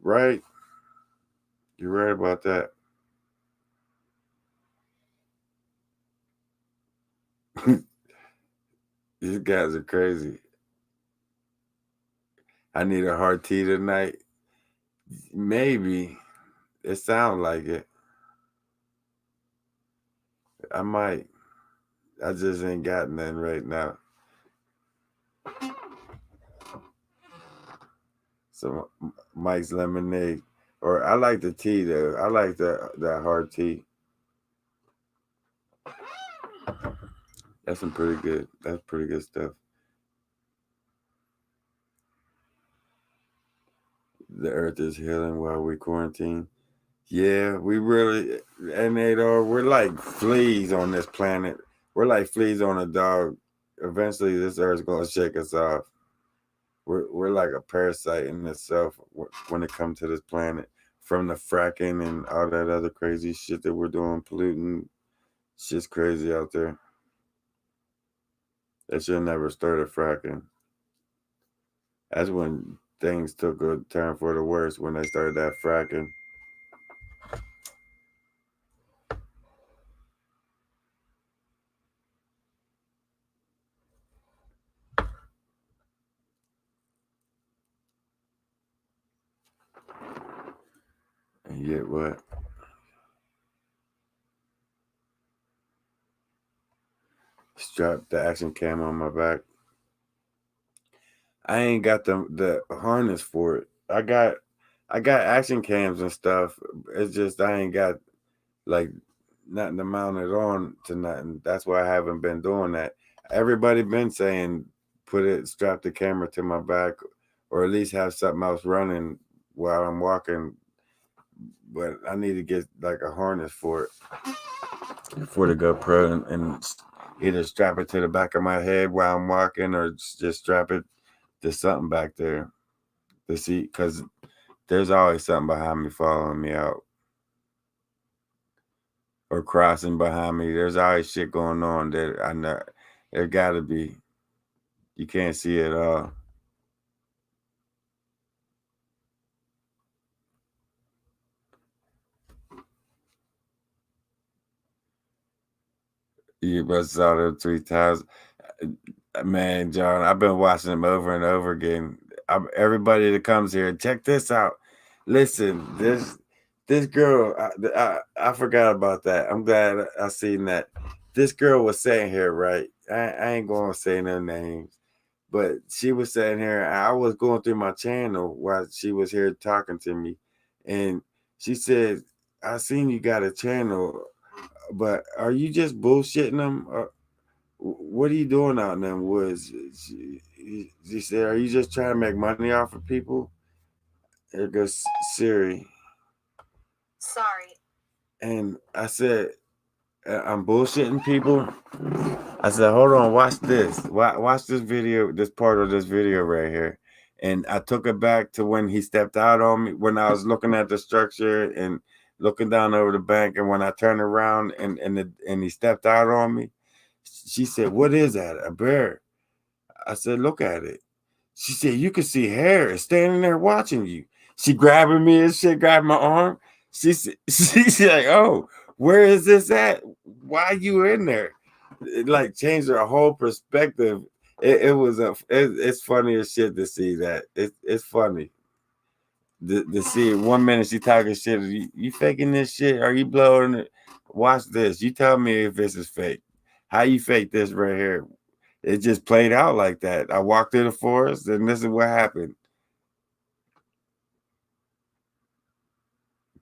Right? You're right about that. These guys are crazy. I need a hard tea tonight. Maybe. It sounds like it. I might. I just ain't got none right now. So Mike's lemonade. Or I like the tea though. I like that hard tea. That's some pretty good. That's pretty good stuff. The earth is healing while we quarantine. Yeah, we really, and we're like fleas on this planet. We're like fleas on a dog. Eventually, this earth's gonna shake us off. We're like a parasite in itself when it comes to this planet. From the fracking and all that other crazy shit that we're doing, polluting, shit's crazy out there. They should never started fracking. That's when things took a turn for the worse when they started that fracking. And yet what? Strap the action cam on my back. I ain't got the harness for it. I got action cams and stuff. It's just I ain't got like nothing to mount it on to nothing. That's why I haven't been doing that. Everybody been saying strap the camera to my back or at least have something else running while I'm walking. But I need to get like a harness for the GoPro and either strap it to the back of my head while I'm walking or just strap it to something back there to see because there's always something behind me following me out or crossing behind me. There's always shit going on that I know there gotta be. You can't see it all. You must saw them 3 times. Man, John, I've been watching them over and over again. Everybody that comes here, check this out. Listen, this girl, I forgot about that. I'm glad I seen that. This girl was saying here, right? I ain't gonna say no names, but she was saying here. I was going through my channel while she was here talking to me, and she said, "I seen you got a channel, but are you just bullshitting them? What are you doing out in them woods?" She said, "Are you just trying to make money off of people?" There goes Siri. Sorry. And I said, I'm bullshitting people. I said, hold on, watch this. Watch this video, this part of this video right here. And I took it back to when he stepped out on me, when I was looking at the structure and looking down over the bank. And when I turned around and he stepped out on me, she said, "What is that? A bear?" I said, "Look at it." She said, "You can see hair. It's standing there watching you." She grabbing me and shit, grabbed my arm. She's like, "Oh, where is this at? Why you in there?" It like changed her whole perspective. It's funny as shit to see that. It's funny to see it. 1 minute she talking shit. You faking this shit? Are you blowing it? Watch this. You tell me if this is fake. How you fake this right here? It just played out like that. I walked through the forest, and this is what happened.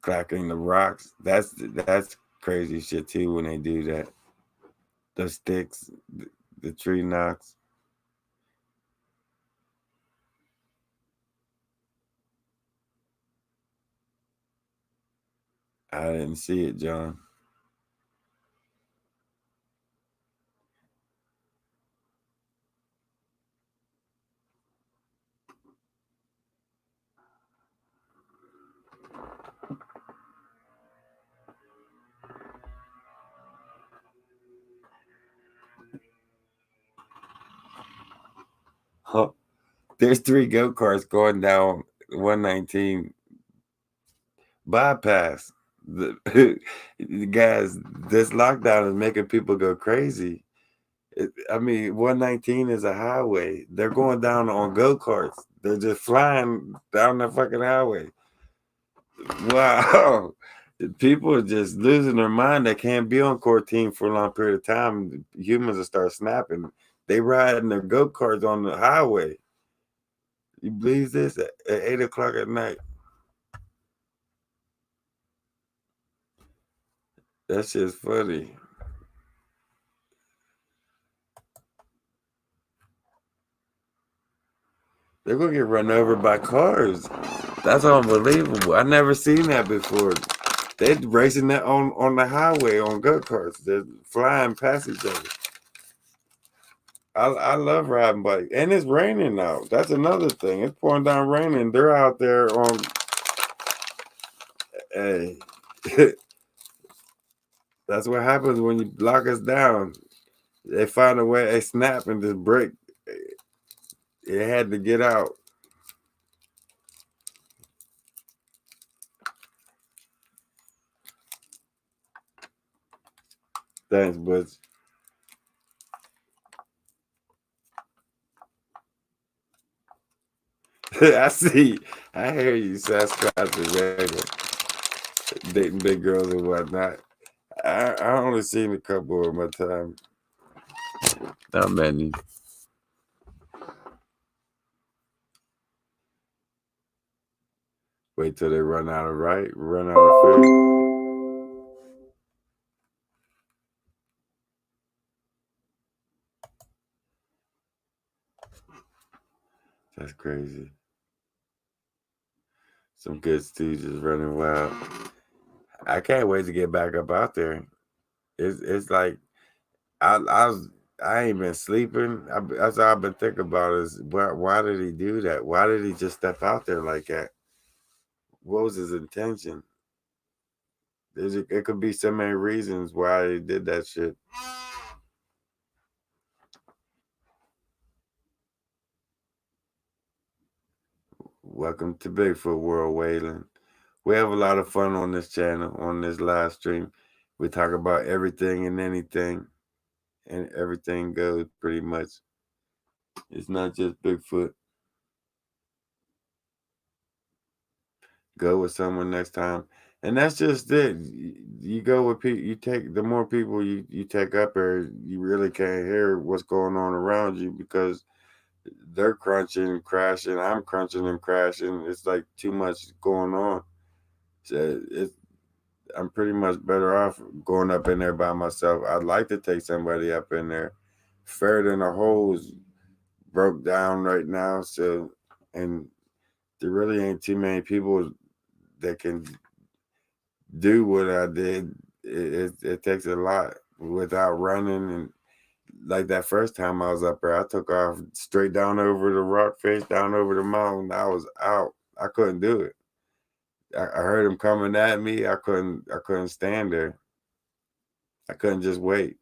Cracking the rocks. That's crazy shit too when they do that. The sticks, the tree knocks. I didn't see it, John. Huh. There's three go karts going down 119 bypass. The, the guys, this lockdown is making people go crazy. I mean, 119 is a highway. They're going down on go karts. They're just flying down the fucking highway. Wow. People are just losing their mind. They can't be on quarantine for a long period of time. Humans will start snapping. They riding their go karts on the highway. You believe this at 8 o'clock at night? That shit's funny. They're gonna get run over by cars. That's unbelievable. I never seen that before. They're racing that on the highway on go karts. They're flying past each other. I love riding bike, and it's raining now. That's another thing. It's pouring down raining. They're out there on. Hey, that's what happens when you lock us down. They find a way. They snap and just break. It had to get out. Thanks, Butch. I see. I hear you, Sasquatch and Vega, dating big girls and whatnot. I only seen a couple of my time. Not many. Wait till they run out of food. That's crazy. Some good stooges running wild. I can't wait to get back up out there. It's like I was I ain't been sleeping. That's all I've been thinking about is why did he do that? Why did he just step out there like that? What was his intention? It could be so many reasons why he did that shit. Welcome to Bigfoot World, Waylon. We have a lot of fun on this channel, on this live stream. We talk about everything and anything, and everything goes pretty much. It's not just Bigfoot. Go with someone next time, and that's just it. You go with people. You take the more people you take up there, you really can't hear what's going on around you because they're crunching and crashing. I'm crunching and crashing. It's like too much going on. So I'm pretty much better off going up in there by myself. I'd like to take somebody up in there. Further than the holes broke down right now, so and there really ain't too many people that can do what I did. It takes a lot without running and like that first time I was up there, I took off straight down over the rock face, down over the mountain. I was out. I couldn't do it. I heard him coming at me. I couldn't stand there. I couldn't just wait.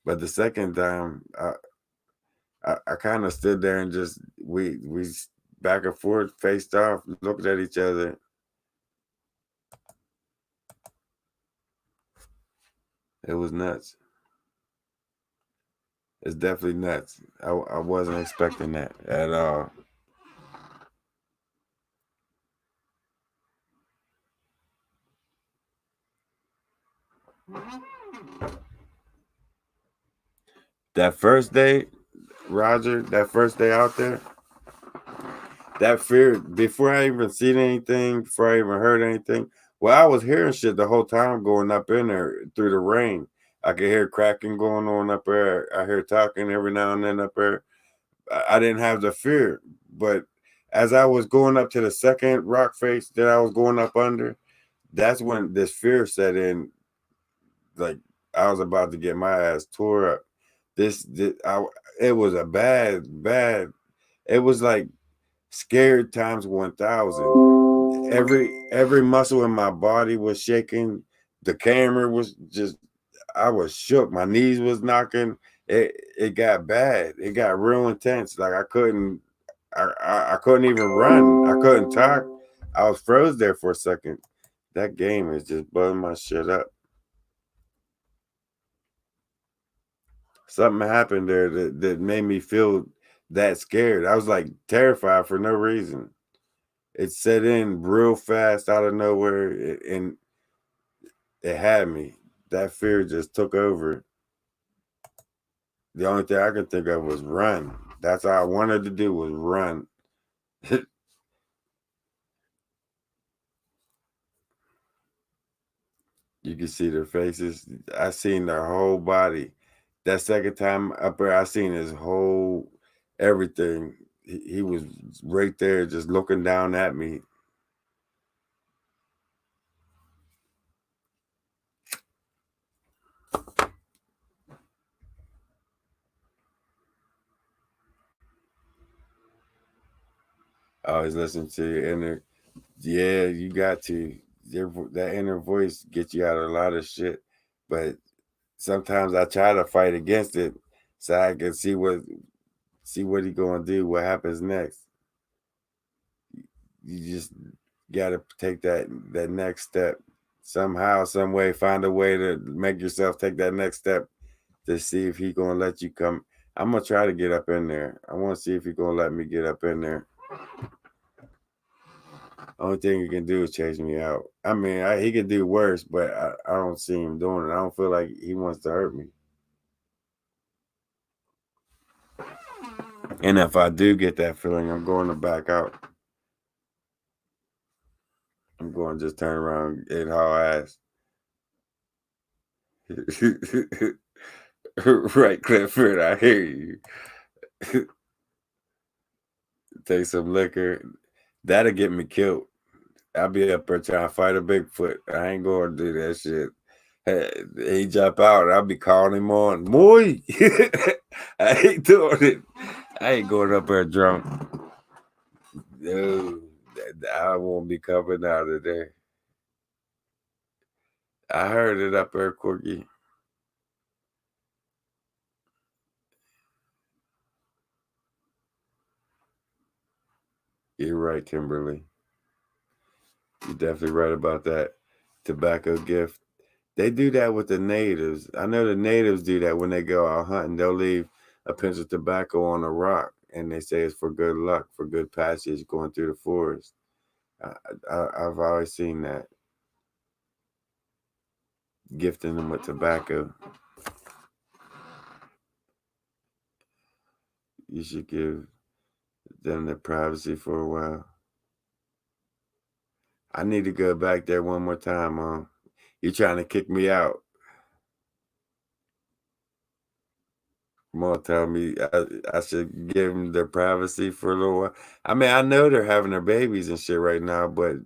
But the second time, I kind of stood there and just we back and forth, faced off, looked at each other. It was nuts. It's definitely nuts. I wasn't expecting that at all. That first day, Roger, that first day out there, that fear, before I even seen anything, before I even heard anything, well, I was hearing shit the whole time going up in there through the rain. I could hear cracking going on up there. I hear talking every now and then up there. I didn't have the fear, but as I was going up to the second rock face that I was going up under, that's when this fear set in. Like I was about to get my ass tore up. It was a bad. It was like scared times 1,000. Every muscle in my body was shaking. The camera was just. I was shook. My knees was knocking. It got bad. It got real intense. Like I couldn't. I couldn't even run. I couldn't talk. I was froze there for a second. That game is just blowing my shit up. Something happened there that made me feel that scared. I was like terrified for no reason. It set in real fast out of nowhere, and it had me. That fear just took over. The only thing I could think of was run. That's all I wanted to do was run. You can see their faces. I seen their whole body. That second time up there, I seen his whole everything. He was right there, just looking down at me. I always listen to your inner. Yeah, you got to. That inner voice gets you out of a lot of shit, but sometimes I try to fight against it so I can see what he gonna do, what happens next. You just gotta take that next step. Somehow, some way, find a way to make yourself take that next step to see if he gonna let you come. I'm gonna try to get up in there. I want to see if he gonna let me get up in there. Only thing he can do is chase me out. I mean, he can do worse, but I don't see him doing it. I don't feel like he wants to hurt me. And if I do get that feeling, I'm going to back out. I'm going to just turn around and haul ass. Right, Clifford, I hear you. Take some liquor. That'll get me killed. I'll be up there trying to fight a Bigfoot. I ain't going to do that shit. Hey, he jump out, I'll be calling him on. Moy! I ain't doing it. I ain't going up there drunk. No, I won't be coming out of there. I heard it up there, Corky. You're right, Kimberly. You're definitely right about that. Tobacco gift. They do that with the natives. I know the natives do that when they go out hunting. They'll leave a pinch of tobacco on a rock, and they say it's for good luck, for good passage going through the forest. I, I've always seen that. Gifting them with tobacco. You should give them the privacy for a while. I need to go back there one more time, Mom. You're trying to kick me out. Mom tell me I should give them their privacy for a little while. I mean, I know they're having their babies and shit right now, but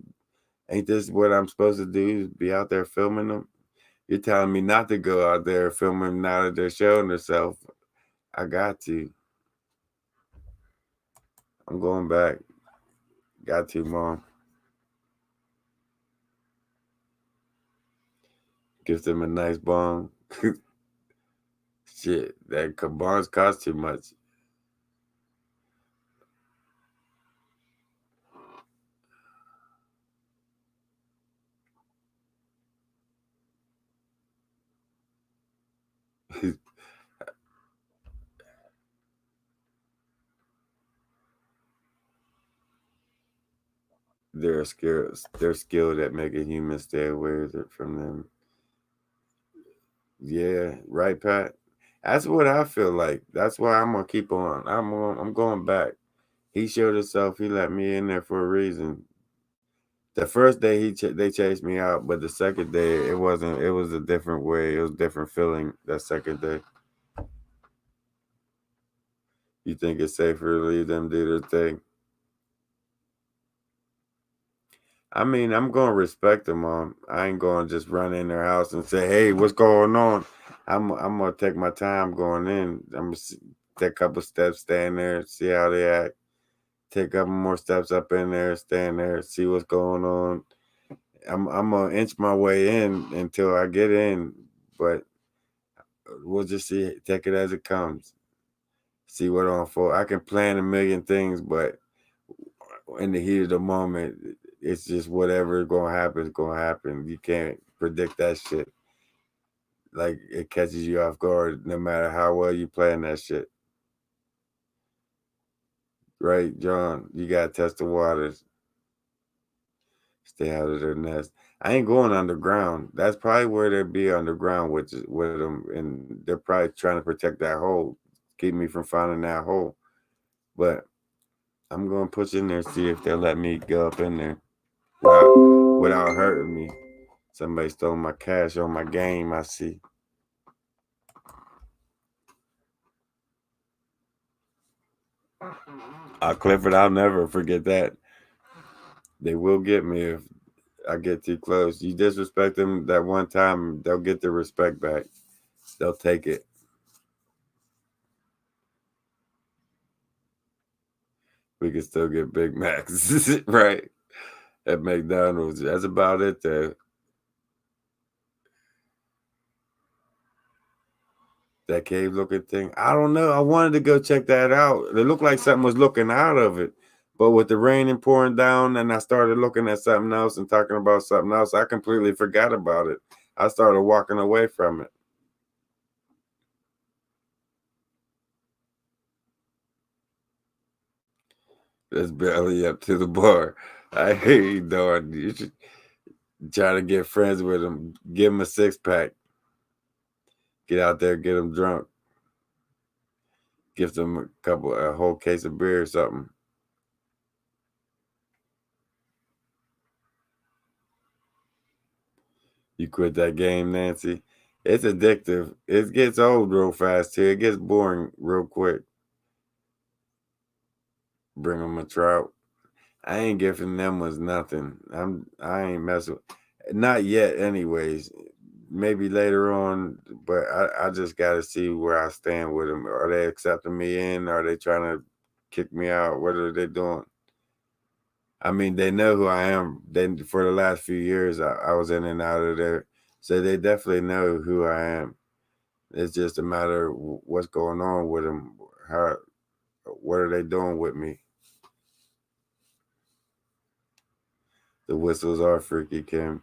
ain't this what I'm supposed to do? Is be out there filming them? You're telling me not to go out there filming now that they're showing themselves. I got to. I'm going back. Got to, Mom. Gives them a nice bong. Shit, that bongs cost too much. They're skilled at making humans stay away from them. Yeah, right, Pat. That's what I feel like. That's why I'm gonna keep on. I'm going back. He showed himself. He let me in there for a reason. The first day they chased me out, but the second day it wasn't. It was a different way. It was a different feeling. That second day. You think it's safer to leave them do their thing? I mean, I'm gonna respect them, Mom. I ain't gonna just run in their house and say, "Hey, what's going on?" I'm gonna take my time going in. I'm gonna take a couple steps, stand there, see how they act. Take a couple more steps up in there, stand there, see what's going on. I'm gonna inch my way in until I get in, but we'll just see. Take it as it comes. See what unfolds. I can plan a million things, but in the heat of the moment, it's just whatever is gonna happen is gonna happen. You can't predict that shit. Like it catches you off guard, no matter how well you plan that shit. Right, John? You gotta test the waters. Stay out of their nest. I ain't going underground. That's probably where they'd be underground with them, and they're probably trying to protect that hole, keep me from finding that hole. But I'm gonna push in there, see if they'll let me go up in there without hurting me. Somebody stole my cash on my game. I see. Clifford, I'll never forget that. They will get me if I get too close. You disrespect them that one time, they'll get the respect back. They'll take it. We can still get Big Macs, right? At McDonald's. That's about it, though. That cave looking thing. I don't know. I wanted to go check that out. It looked like something was looking out of it. But with the rain and pouring down, and I started looking at something else and talking about something else, I completely forgot about it. I started walking away from it. That's barely up to the bar. I hate you, dog. You should try to get friends with him. Give him a 6-pack. Get out there, get him drunk. Give them a whole case of beer or something. You quit that game, Nancy. It's addictive. It gets old real fast too. It gets boring real quick. Bring them a trout. I ain't giving them was nothing. I ain't messing. Not yet, anyways. Maybe later on, but I just got to see where I stand with them. Are they accepting me in? Are they trying to kick me out? What are they doing? I mean, they know who I am. They for the last few years, I was in and out of there, so they definitely know who I am. It's just a matter of what's going on with them. How, what are they doing with me? The whistles are freaky, Kim.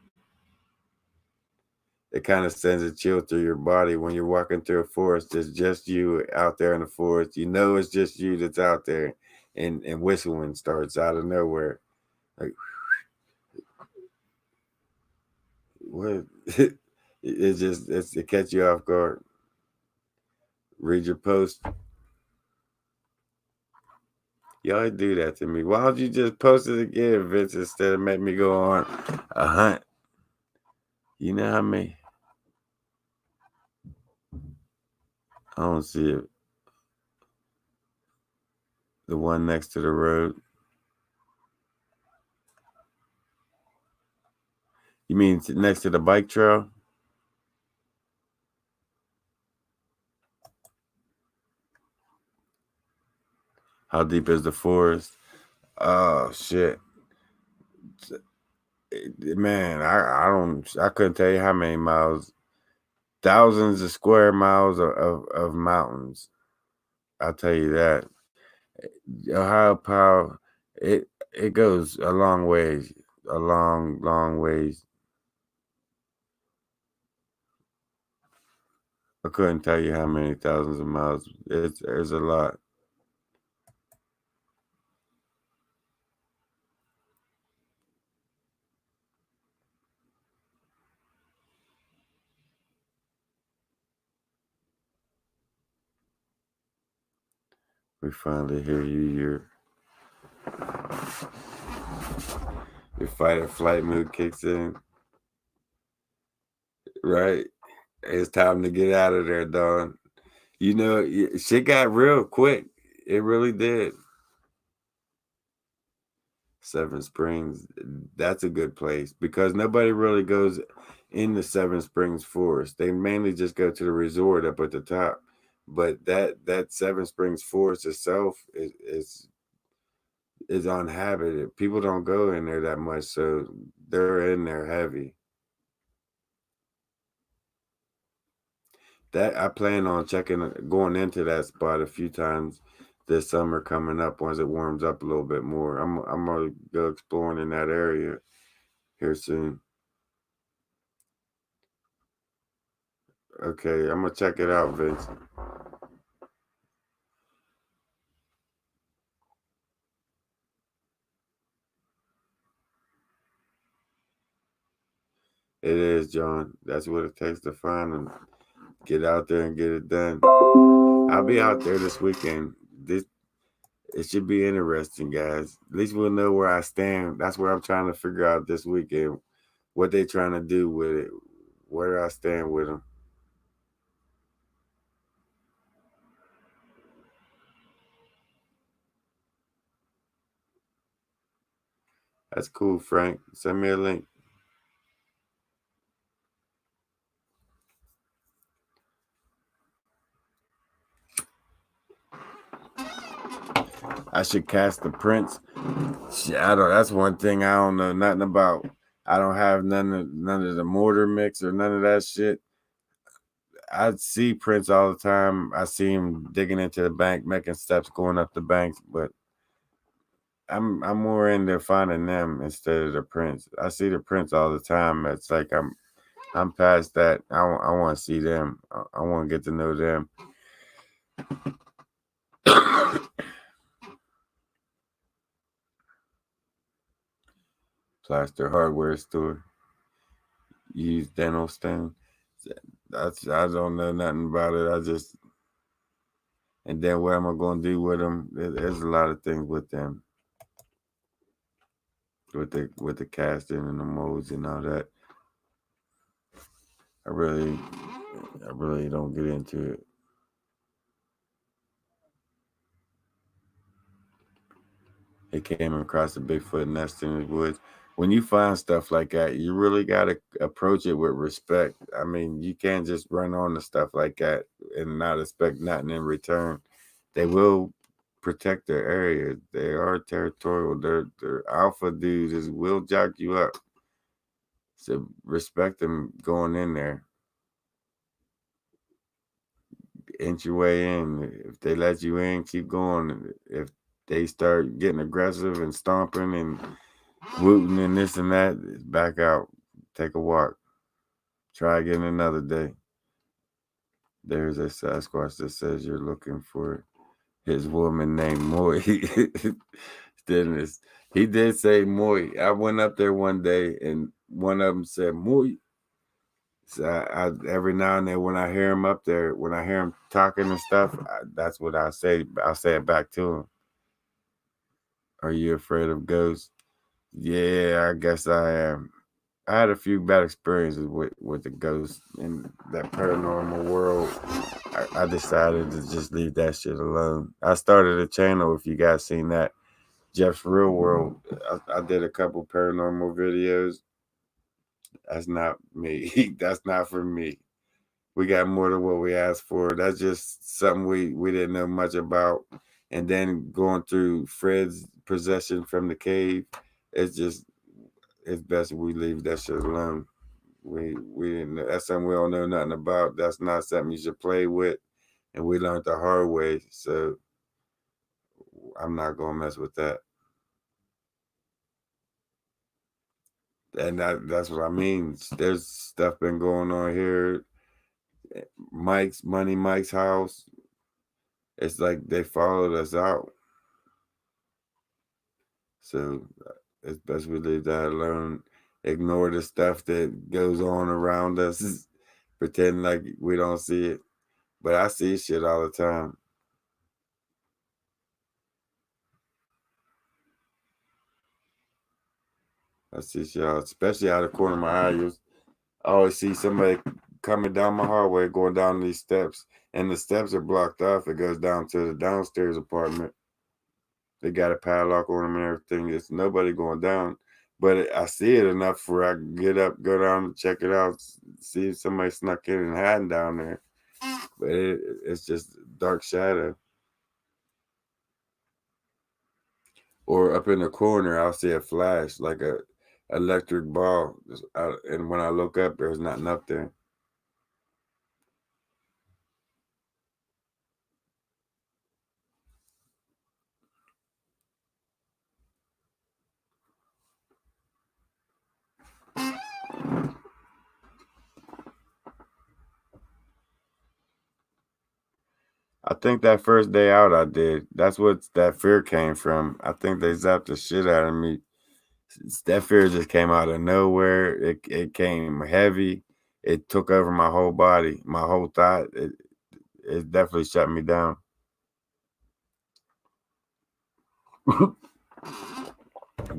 It kind of sends a chill through your body when you're walking through a forest. It's just you out there in the forest. You know it's just you that's out there, and whistling starts out of nowhere. Like what? It catch you off guard. Read your post. Y'all do that to me. Why don't you just post it again, Vince, instead of make me go on a hunt? You know how many? I don't see it. The one next to the road. You mean next to the bike trail? How deep is the forest? Oh shit! Man, I couldn't tell you how many miles, thousands of square miles of mountains. I'll tell you that. Ohio Power, it goes a long ways, a long ways. I couldn't tell you how many thousands of miles. There's a lot. We finally hear you. Your fight or flight mood kicks in, right? It's time to get out of there, Dawn. You know, shit got real quick. It really did. Seven Springs, that's a good place because nobody really goes in the Seven Springs Forest. They mainly just go to the resort up at the top. But that Seven Springs Forest itself is uninhabited. People don't go in there that much, so they're in there heavy. That I plan on going into that spot a few times this summer coming up once it warms up a little bit more. I'm gonna go exploring in that area here soon. Okay, I'm gonna check it out, Vince. It is, John. That's what it takes to find them. Get out there and get it done. I'll be out there this weekend. It should be interesting, guys. At least we'll know where I stand. That's where I'm trying to figure out this weekend what they trying to do with it. Where I stand with them. That's cool, Frank. Send me a link. I should cast the Prince. Shit, I don't. That's one thing I don't know nothing about. I don't have none of the mortar mix or none of that shit. I see Prince all the time. I see him digging into the bank, making steps going up the banks, but I'm more into finding them instead of the Prince. I see the Prince all the time. It's like I'm past that. I want to see them. I want to get to know them. Plaster hardware store. Use dental stain. I don't know nothing about it. I just and then what am I going to do with them? There's a lot of things with them, with the casting and the molds and all that. I really don't get into it. He came across a Bigfoot nest in his woods. When you find stuff like that, you really got to approach it with respect. I mean, you can't just run on to stuff like that and not expect nothing in return. They will protect their area. They are territorial. They're alpha dudes. Will jack you up. So respect them going in there. Inch your way in. If they let you in, keep going. If they start getting aggressive and stomping and wooting and this and that, back out. Take a walk. Try again another day. There's a Sasquatch that says you're looking for his woman named Moy. Dennis. He did say Moy. I went up there one day and one of them said Moy. So I every now and then when I hear him up there, when I hear him talking and stuff, that's what I say. I'll say it back to him. Are you afraid of ghosts? Yeah, I guess I am. I had a few bad experiences with the ghosts in that paranormal world. I decided to just leave that shit alone. I started a channel, if you guys seen that, Jeff's Real World. I did a couple paranormal videos. That's not me. That's not for me. We got more than what we asked for. That's just something we didn't know much about. And then going through Fred's possession from the cave, it's just it's best we leave that shit alone. That's something we don't know nothing about. That's not something you should play with, and we learned the hard way. So I'm not gonna mess with that. And that's what I mean. There's stuff been going on here. Mike's house. It's like they followed us out. So it's best we leave that alone. Ignore the stuff that goes on around us. Pretend like we don't see it. But I see shit all the time. I see shit, especially out of the corner of my eye. I always see somebody coming down my hallway, going down these steps, and the steps are blocked off. It goes down to the downstairs apartment. They got a padlock on them and everything. It's nobody going down, but I see it enough where I can get up, go down, check it out, see if somebody snuck in and hiding down there. But it's just dark shadow. Or up in the corner, I'll see a flash like a electric ball, and when I look up, there's nothing up there. I think that first day out I did. That's what that fear came from. I think they zapped the shit out of me. That fear just came out of nowhere. It came heavy. It took over my whole body, my whole thought. It definitely shut me down.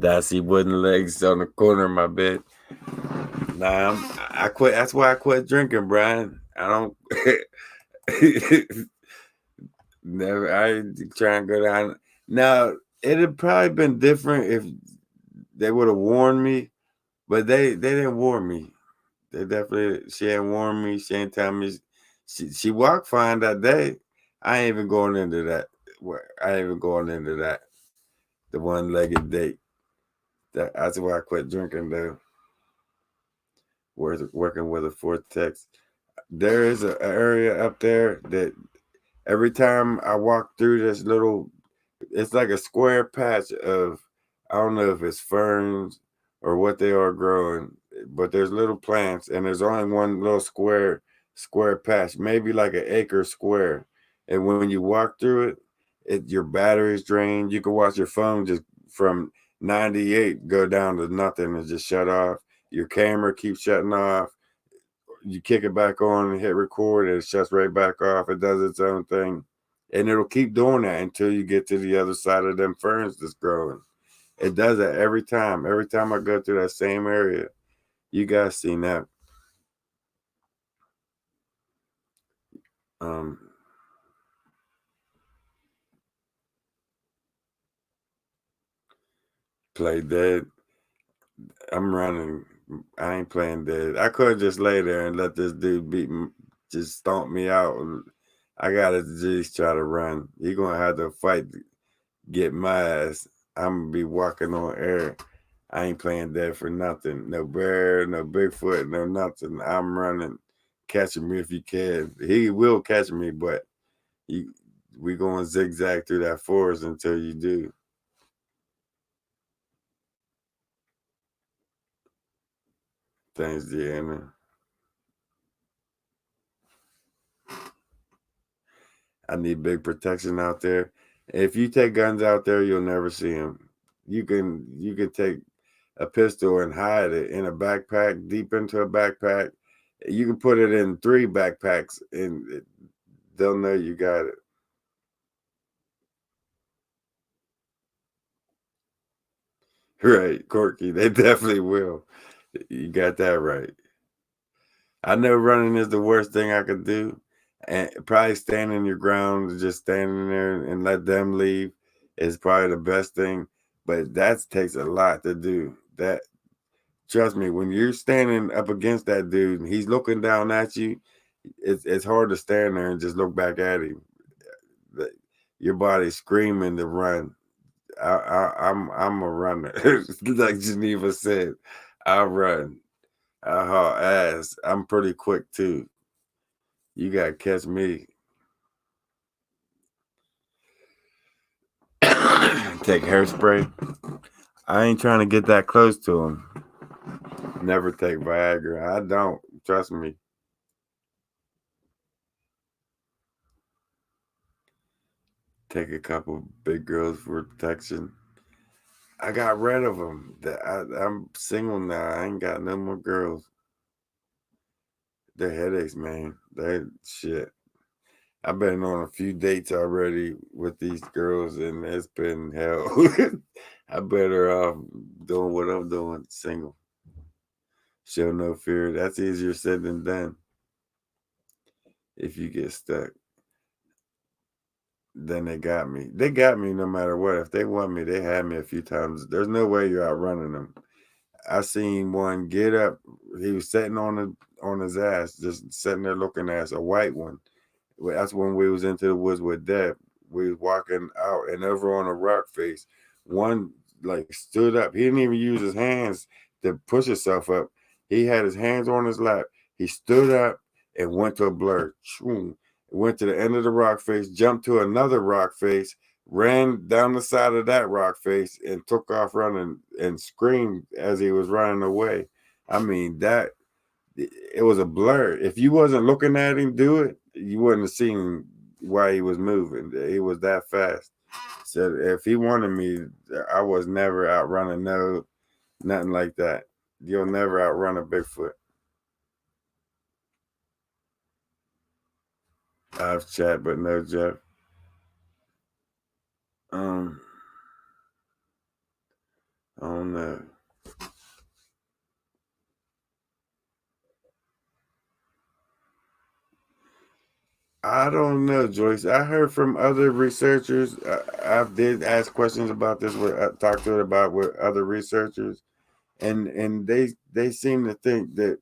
I see wooden legs on the corner of my bed. Nah, I quit. That's why I quit drinking, Brian. I don't. Never. I try and go down. Now it'd have probably been different if they would have warned me, but they didn't warn me. They definitely she ain't warned me. She ain't tell me. She walked fine that day. I ain't even going into that. I ain't even going into that. The one legged date. That's why I quit drinking though. Working with a Vortex. There is an area up there that every time I walk through this little, it's like a square patch of, I don't know if it's ferns or what they are growing, but there's little plants and there's only one little square patch, maybe like an acre square. And when you walk through your battery's drained. You can watch your phone just from 98 go down to nothing and just shut off. Your camera keeps shutting off. You kick it back on and hit record, and it shuts right back off. It does its own thing. And it'll keep doing that until you get to the other side of them ferns that's growing. It does that every time. Every time I go through that same area. You guys seen that. Um, Play dead. I'm running. I ain't playing dead. I could just lay there and let this dude just stomp me out. I gotta just try to run. You're gonna have to fight to get my ass. I'm gonna be walking on air. I ain't playing dead for nothing. No bear, no Bigfoot, no nothing. I'm running. Catching me if you can. He will catch me, but you, we going zigzag through that forest until you do. Thanks, Deanna. I need big protection out there. If you take guns out there, you'll never see them. You can take a pistol and hide it in a backpack, deep into a backpack. You can put it in 3 backpacks, and they'll know you got it. Right, Corky. They definitely will. You got that right. I know running is the worst thing I could do, and probably standing your ground, just standing there and let them leave is probably the best thing. But that takes a lot to do. That trust me, when you're standing up against that dude and he's looking down at you, it's hard to stand there and just look back at him. Your body's screaming to run. I'm a runner. Like Geneva said, I run. I haul ass. I'm pretty quick too. You gotta catch me. Take hairspray. I ain't trying to get that close to him. Never take Viagra. I don't. Trust me. Take a couple big girls for protection. I got rid of them. I'm single now. I ain't got no more girls. They're headaches, man. They shit. I've been on a few dates already with these girls, and it's been hell. I better off doing what I'm doing, single. Show no fear. That's easier said than done. If you get stuck, then they got me. They got me no matter what. If they want me, they had me a few times. There's no way you're outrunning them. I seen one get up. He was sitting on his ass, just sitting there looking at us, a white one. That's when we was into the woods with Deb. We was walking out, and over on a rock face, one like stood up. He didn't even use his hands to push himself up. He had his hands on his lap. He stood up and went to a blur. Choom. Went to the end of the rock face, jumped to another rock face, ran down the side of that rock face, and took off running and screamed as he was running away. I mean, that it was a blur. If you wasn't looking at him do it, you wouldn't have seen why he was moving. He was that fast. So if he wanted me, I was never outrunning nothing like that. You'll never outrun a Bigfoot. I've chat, but no Jeff. Um, I don't know. I don't know, Joyce. I heard from other researchers. I did ask questions about this. I talked to it about with other researchers, and they seem to think that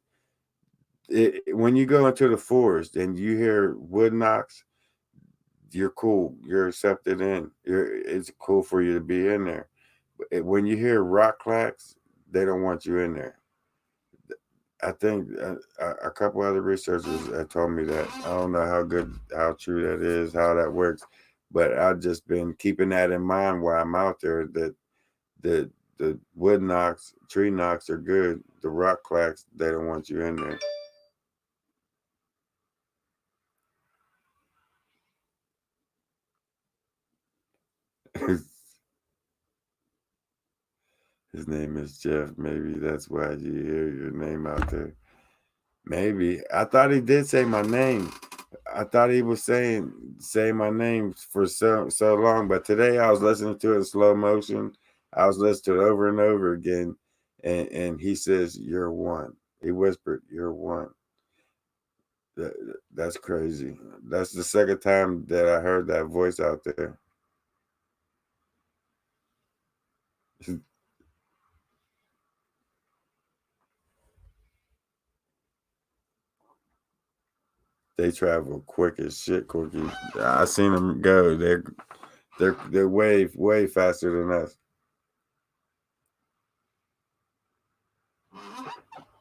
when you go into the forest and you hear wood knocks, you're cool. You're accepted in. It's cool for you to be in there. But when you hear rock clacks, they don't want you in there. I think a couple other researchers told me that. I don't know how true that is, how that works, but I've just been keeping that in mind while I'm out there. That the wood knocks, tree knocks are good. The rock clacks, they don't want you in there. His name is Jeff. Maybe that's why you hear your name out there. Maybe I thought he did say my name. I thought he was saying my name for so long, but today I was listening to it in slow motion. I was listening to it over and over again, and he says, "You're one." He whispered, "You're one." That, that's crazy. That's the second time that I heard that voice out there. They travel quick as shit, Corky. I seen them go. They're way faster than us.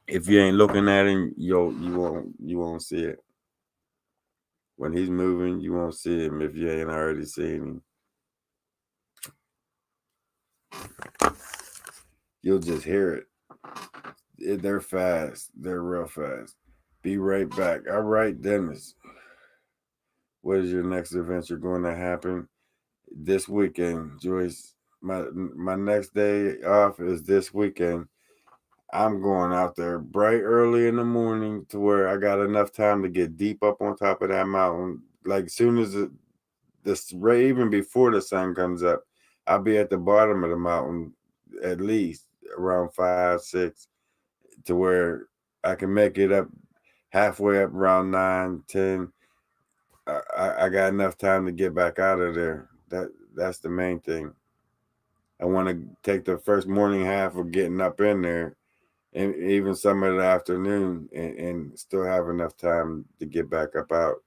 If you ain't looking at him, you won't see it. When he's moving, you won't see him if you ain't already seen him. You'll just hear it. They're fast. They're real fast. Be right back. All right, Dennis. What is your next adventure going to happen this weekend, Joyce? My next day off is this weekend. I'm going out there bright early in the morning to where I got enough time to get deep up on top of that mountain. Like soon as this ray, even before the sun comes up, I'll be at the bottom of the mountain at least around 5, 6, to where I can make it up halfway up around 9, 10. I got enough time to get back out of there. That's the main thing. I want to take the first morning half of getting up in there and even some of the afternoon and still have enough time to get back up out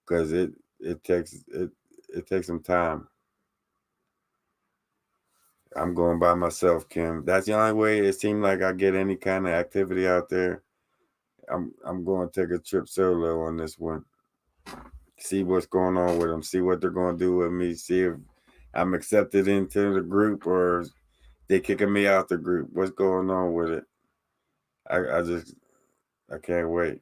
because it takes some time. I'm going by myself, Kim. That's the only way it seemed like I get any kind of activity out there. I'm going to take a trip solo on this one. See what's going on with them. See what they're going to do with me. See if I'm accepted into the group or they kicking me out the group. What's going on with it? I can't wait.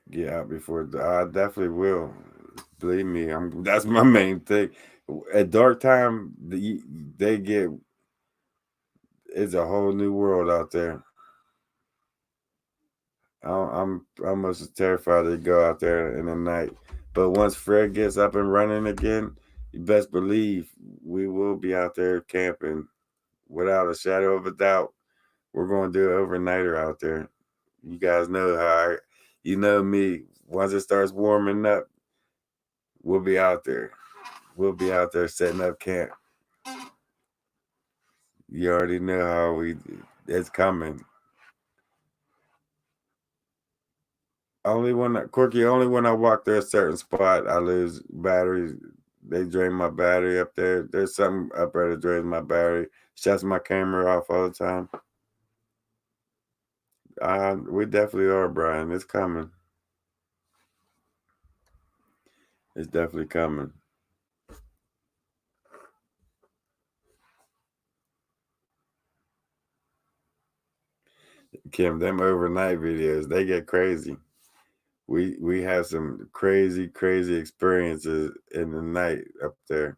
Get out before I definitely will. Believe me, that's my main thing. At dark time, they get it's a whole new world out there. I'm almost terrified to go out there in the night. But once Fred gets up and running again, you best believe we will be out there camping without a shadow of a doubt. We're going to do an overnighter out there. You guys know you know me. Once it starts warming up, we'll be out there. We'll be out there setting up camp. You already know it's coming. Only when I walk through a certain spot, I lose batteries. They drain my battery up there. There's something up there that drains my battery, shuts my camera off all the time. We definitely are, Brian. It's coming. It's definitely coming. Kim, them overnight videos, they get crazy. We have some crazy experiences in the night up there.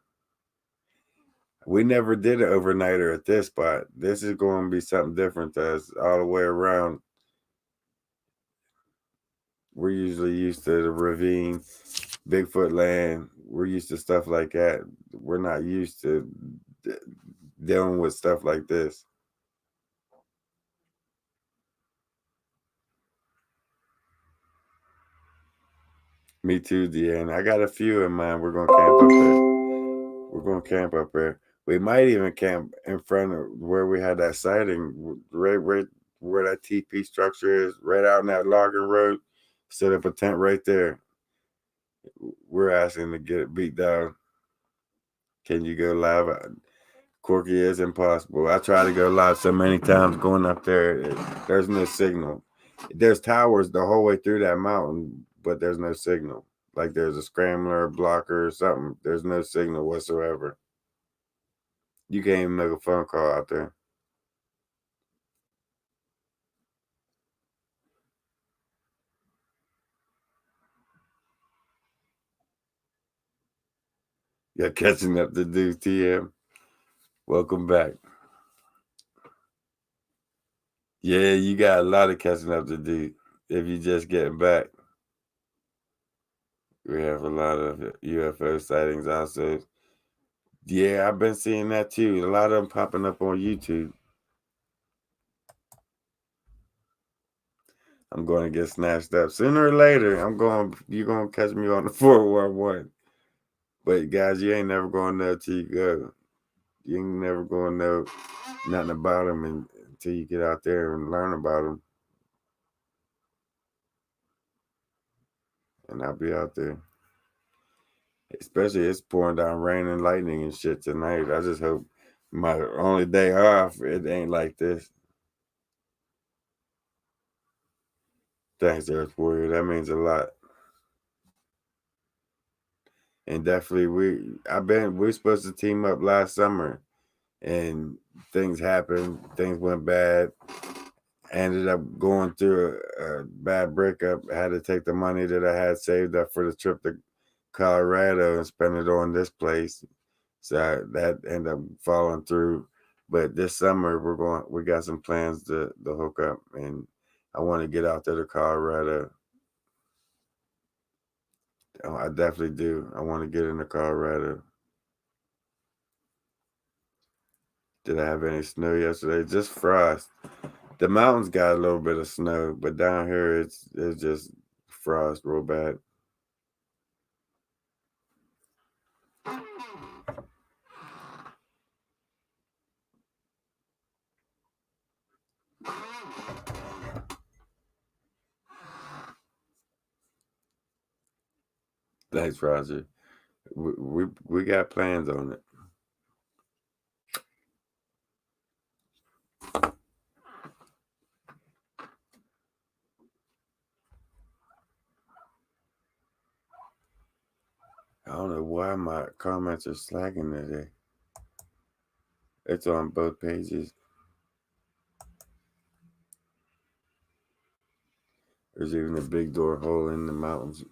We never did an overnighter at this spot. This is going to be something different to us all the way around. We're usually used to the ravine, Bigfoot land. We're used to stuff like that. We're not used to dealing with stuff like this. Me too, Deanna. I got a few in mind. We're gonna camp up there. We're gonna camp up there. We might even camp in front of where we had that sighting, right where that TP structure is, right out in that logging road. Set up a tent right there. We're asking to get it beat down. Can you go live? Corky is impossible. I try to go live so many times going up there. There's no signal. There's towers the whole way through that mountain, but there's no signal. Like there's a scrambler, blocker, or something. There's no signal whatsoever. You can't even make a phone call out there. You're catching up to do, TM. Welcome back. Yeah, you got a lot of catching up to do if you just getting back. We have a lot of UFO sightings also. Yeah, I've been seeing that too. A lot of them popping up on YouTube. I'm going to get snatched up sooner or later. You're going to catch me on the 411. But guys, you ain't never going to know till you go. You ain't never going to know nothing about them until you get out there and learn about them. And I'll be out there. Especially it's pouring down rain and lightning and shit tonight. I just hope my only day off, it ain't like this. Thanks, Earth Warrior. That means a lot. And definitely we're supposed to team up last summer and things happened, things went bad. Ended up going through a bad breakup. I had to take the money that I had saved up for the trip to Colorado and spend it on this place. So that ended up falling through. But this summer we got some plans to hook up, and I want to get out there to Colorado. I definitely do. I want to get into Colorado. Did I have any snow yesterday? Just frost. The mountains got a little bit of snow, but down here it's just frost real bad. Thanks, Roger. we got plans on it. I don't know why my comments are slacking today. It's on both pages. There's even a big door hole in the mountains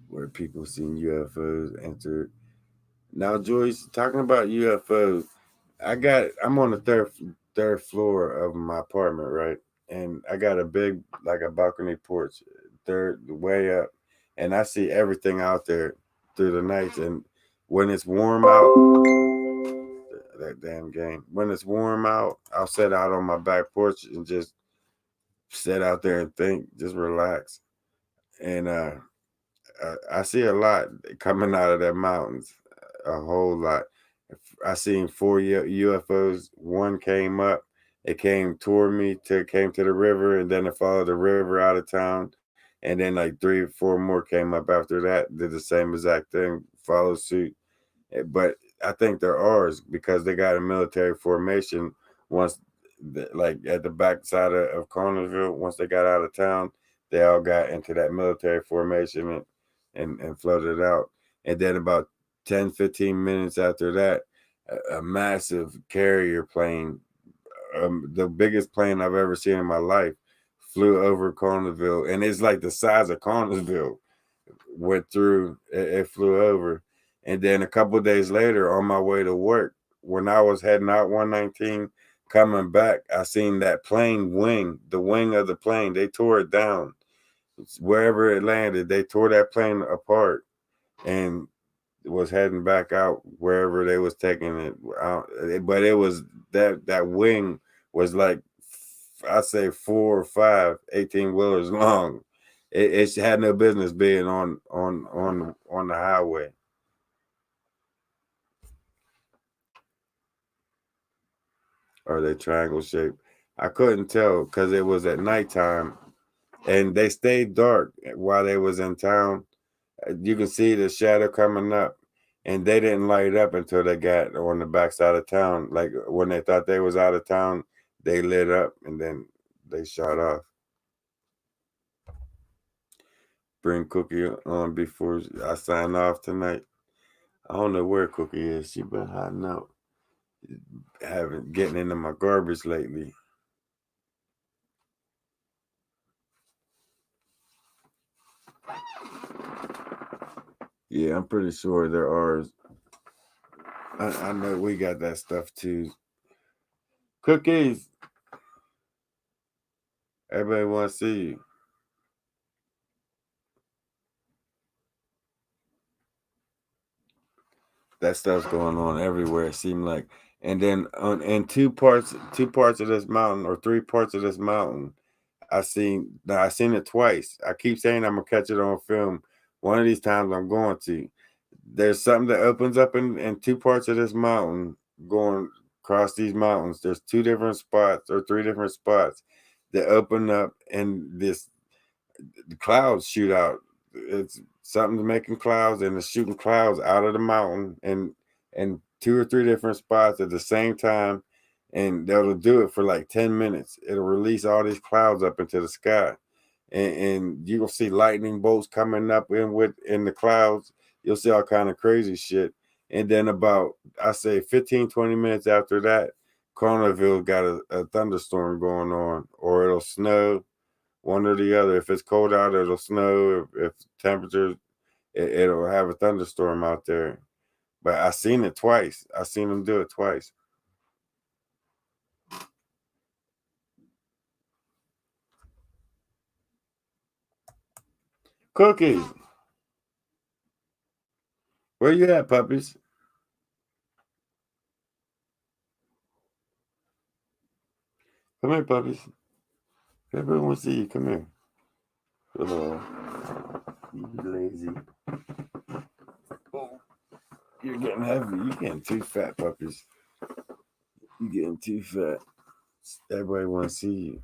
where people seen UFOs enter. Now, Joyce, talking about UFOs, I'm on the third floor of my apartment, right? And I got a big, like a balcony porch, third way up, and I see everything out there through the nights. And when it's warm out, that damn game. When it's warm out, I'll sit out on my back porch and just sit out there and think, just relax. And I see a lot coming out of the mountains, a whole lot. I seen four UFOs. One came up, it came toward me, came to the river, and then it followed the river out of town. And then like 3 or 4 more came up after that, did the same exact thing, followed suit. But I think they're ours because they got a military formation once, like at the backside of Connersville. Once they got out of town, they all got into that military formation and floated out. And then about 10, 15 minutes after that, a massive carrier plane, the biggest plane I've ever seen in my life, flew over Connersville. And it's like the size of Connersville, went through, it flew over. And then a couple of days later, on my way to work, when I was heading out 119, coming back, I seen that plane wing, the wing of the plane. They tore it down. Wherever it landed, they tore that plane apart and was heading back out wherever they was taking it out. But it was that wing was like, I say 4 or 5 18-wheelers long. It had no business being on the highway. Are they triangle shaped? I couldn't tell because it was at nighttime, and they stayed dark while they was in town. You can see the shadow coming up, and they didn't light up until they got on the backside of town. Like when they thought they was out of town, they lit up, and then they shot off. Bring Cookie on before I sign off tonight. I don't know where Cookie is. She been hiding out. Haven't getting into my garbage lately. Yeah, I'm pretty sure they're ours. I know we got that stuff too. Cookies. Everybody want to see you. That stuff's going on everywhere. It seemed like, and then in two parts of this mountain or 3 parts of this mountain, I seen it twice. I keep saying I'm gonna catch it on film. One of these times I'm going to. There's something that opens up in 2 parts of this mountain going across these mountains. There's 2 different spots or 3 different spots that open up, and the clouds shoot out. It's something's making clouds, and it's shooting clouds out of the mountain and 2 or 3 different spots at the same time. And they'll do it for like 10 minutes. It'll release all these clouds up into the sky. And you'll see lightning bolts coming up in the clouds. You'll see all kind of crazy shit. And then about, I say 15, 20 minutes after that, Cornerville got a thunderstorm going on, or it'll snow, one or the other. If it's cold out, it'll snow. If temperatures, it'll have a thunderstorm out there. But I seen it twice. I seen them do it twice. Cookies, where you at, puppies? Come here, puppies. Everyone wants to see you. Come here. Hello. You lazy. Oh, you're getting heavy. You're getting too fat, puppies. You're getting too fat. Everybody want to see you.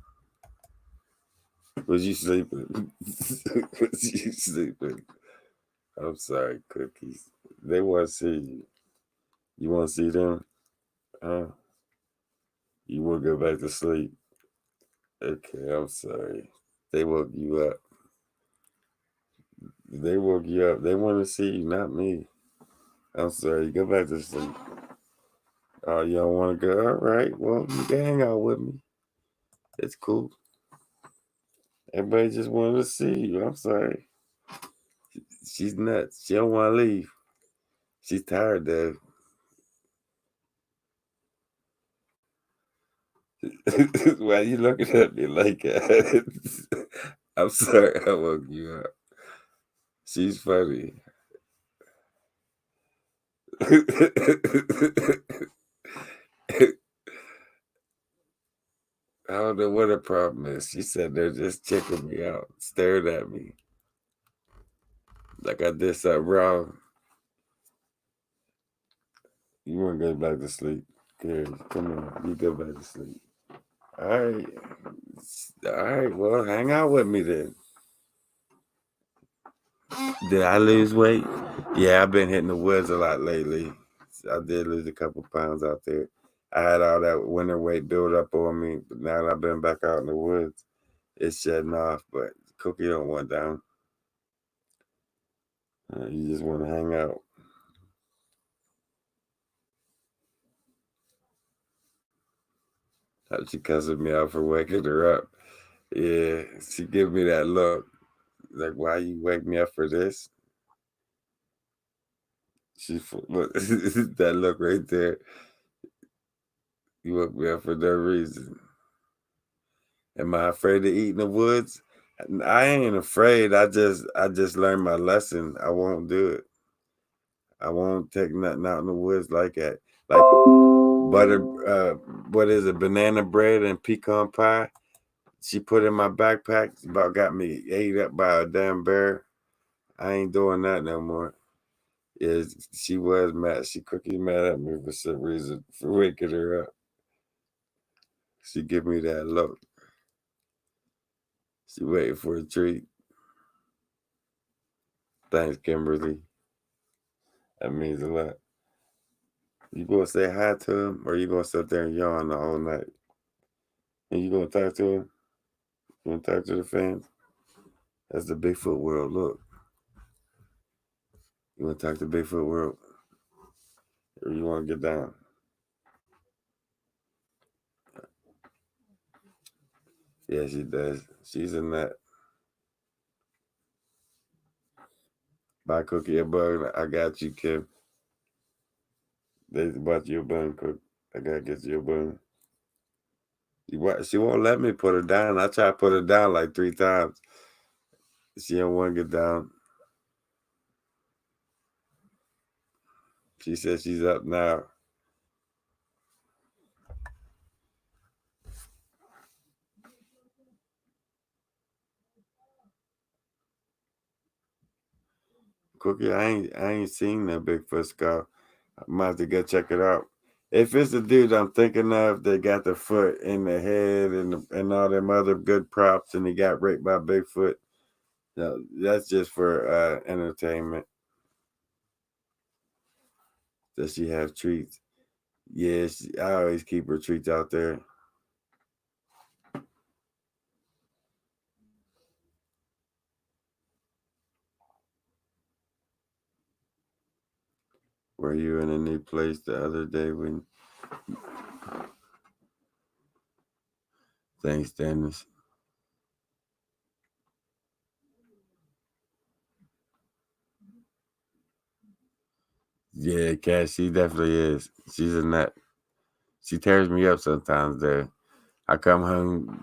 Was you sleeping? Was you sleeping? I'm sorry, Cookies. They want to see you. You want to see them? You want to go back to sleep? Okay, I'm sorry. They woke you up. They woke you up. They want to see you, not me. I'm sorry. Go back to sleep. Oh, you don't want to go? All right. Well, you can hang out with me. It's cool. Everybody just wanted to see you. I'm sorry. She's nuts. She don't want to leave. She's tired though. Why you looking at me like that? I'm sorry I woke you up. She's funny. I don't know what the problem is. She said they're just checking me out, staring at me like I did something wrong. You want to go back to sleep? Here, come on. You go back to sleep. All right. All right. Well, hang out with me then. Did I lose weight? Yeah, I've been hitting the woods a lot lately. I did lose a couple pounds out there. I had all that winter weight build up on me, but now that I've been back out in the woods, it's shedding off. But Cookie don't want down. You just want to hang out. She cussing me out for waking her up. Yeah, she give me that look. Like, why you wake me up for this? Look, that look right there. You woke me up for no reason. Am I afraid to eat in the woods? I ain't afraid. I just learned my lesson. I won't do it. I won't take nothing out in the woods like that. Like butter what is it, banana bread and pecan pie. She put in my backpack, about got me ate up by a damn bear. I ain't doing that no more. Yeah, she was mad. She Cookie mad at me for some reason for waking her up. She give me that look. She waiting for a treat. Thanks, Kimberly. That means a lot. You gonna say hi to him, or you gonna sit there and yawn the whole night? And you gonna talk to him? You gonna talk to the fans? That's the Bigfoot world. Look, you wanna talk to Bigfoot world, or you wanna get down? Yeah, she does. She's in that. Buy Cookie a bun. I got you, Kim. They bought you a bun, Cook. I gotta get you a bun. She won't let me put her down. I try to put her down like 3 times. She don't want to get down. She says she's up now. Cookie, I ain't seen that Bigfoot skull. I might have to go check it out. If it's the dude I'm thinking of, they got the foot in the head and all them other good props, and he got raped by Bigfoot. No, that's just for entertainment. Does she have treats? Yes, I always keep her treats out there. Were you in a new place the other day when? Thanks, Dennis. Yeah, Cat, she definitely is. She's a nut. She tears me up sometimes. There, I come home,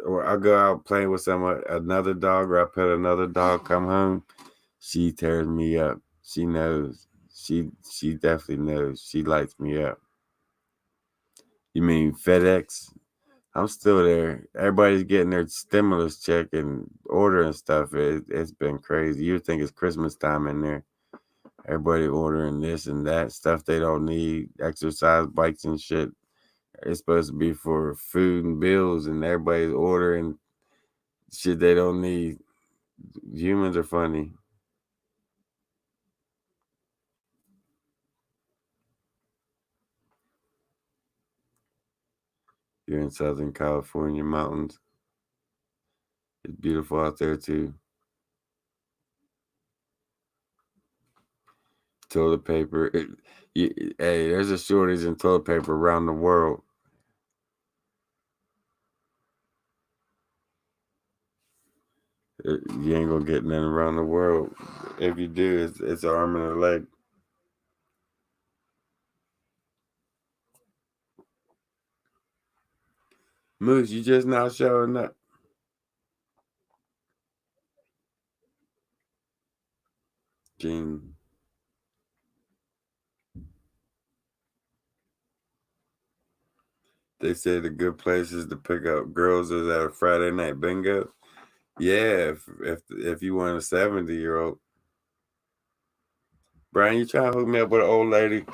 or I go out playing with another dog, or I pet another dog. Come home, she tears me up. She knows. She definitely knows. She lights me up. You mean FedEx? I'm still there. Everybody's getting their stimulus check and ordering stuff. It's been crazy. You would think it's Christmas time in there. Everybody ordering this and that stuff they don't need, exercise bikes and shit. It's supposed to be for food and bills, and everybody's ordering shit they don't need. Humans are funny. You're in Southern California mountains. It's beautiful out there too. Toilet paper. Hey, there's a shortage in toilet paper around the world. You ain't gonna get none around the world. If you do, it's an arm and a leg. Moose, you just not showing up. Gene. They say the good places to pick up girls is at a Friday night bingo. Yeah, if you want a 70-year-old. Brian, you trying to hook me up with an old lady?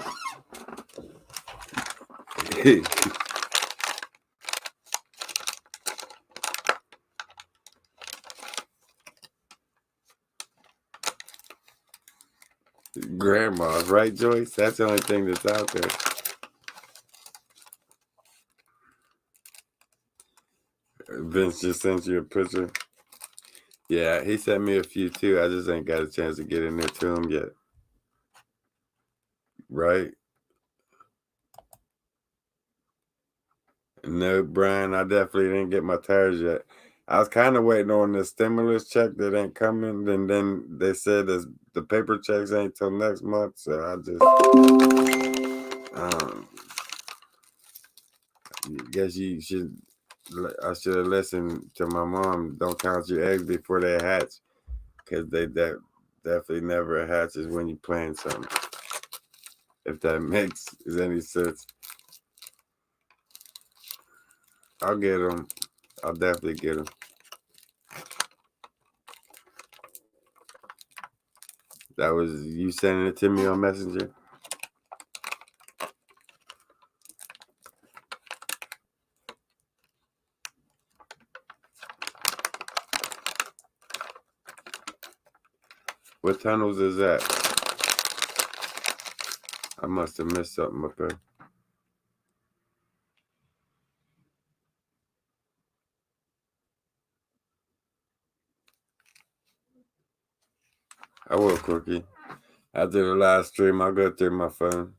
Grandma's, right, Joyce? That's the only thing that's out there. Vince just sent you a picture. Yeah, he sent me a few too. I just ain't got a chance to get in there to him yet. Right? No, Brian, I definitely didn't get my tires yet. I was kind of waiting on the stimulus check that ain't coming, and then they said the paper checks ain't till next month. So I just, guess you should. I should have listened to my mom. Don't count your eggs before they hatch, because they definitely never hatches when you plant something. If that makes any sense. I'll get them. I'll definitely get them. That was you sending it to me on Messenger? What tunnels is that? I must have missed something up there. I will, Cookie. After the live stream, I'll go through my phone.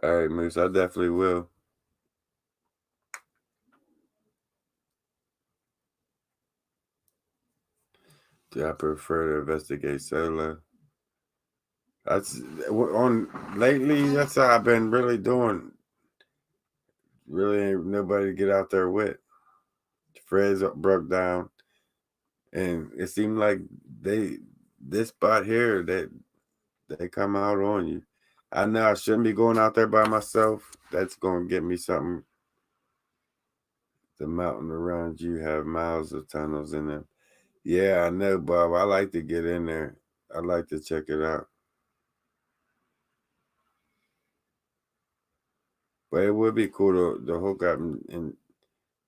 All right, Moose, I definitely will. Do I prefer to investigate solo? That's on lately. That's how I've been really doing. Really ain't nobody to get out there with. Fred's broke down, and it seemed like this spot here that they come out on you. I know I shouldn't be going out there by myself. That's gonna get me something. The mountain around you have miles of tunnels in them. Yeah, I know, Bob. I like to get in there. I like to check it out. But it would be cool to hook up and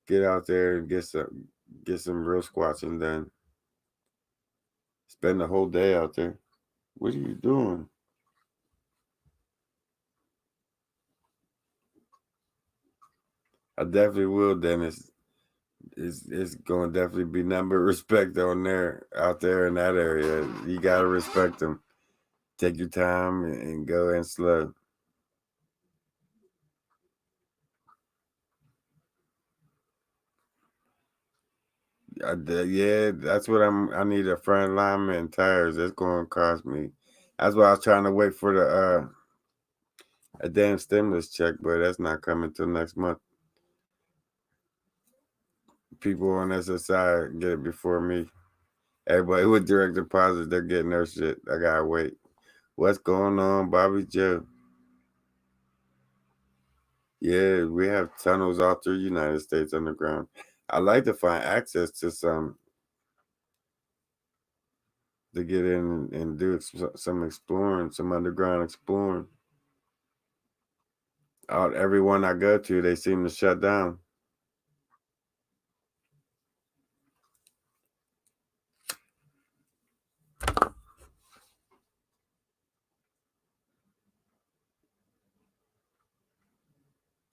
get out there and get some real squatching done. Spend the whole day out there. What are you doing? I definitely will, Dennis. It's going to definitely be nothing but respect on there, out there in that area. You got to respect them. Take your time and go in slow. Yeah, that's what I need a front alignment and tires. That's going to cost me. That's why I was trying to wait for the a damn stimulus check, but that's not coming till next month. People on SSI get it before me. Everybody with direct deposit, they're getting their shit. I gotta wait. What's going on, Bobby Joe? Yeah, we have tunnels all through United States underground. I like to find access to some to get in and do some exploring, some underground exploring. Everyone I go to, they seem to shut down.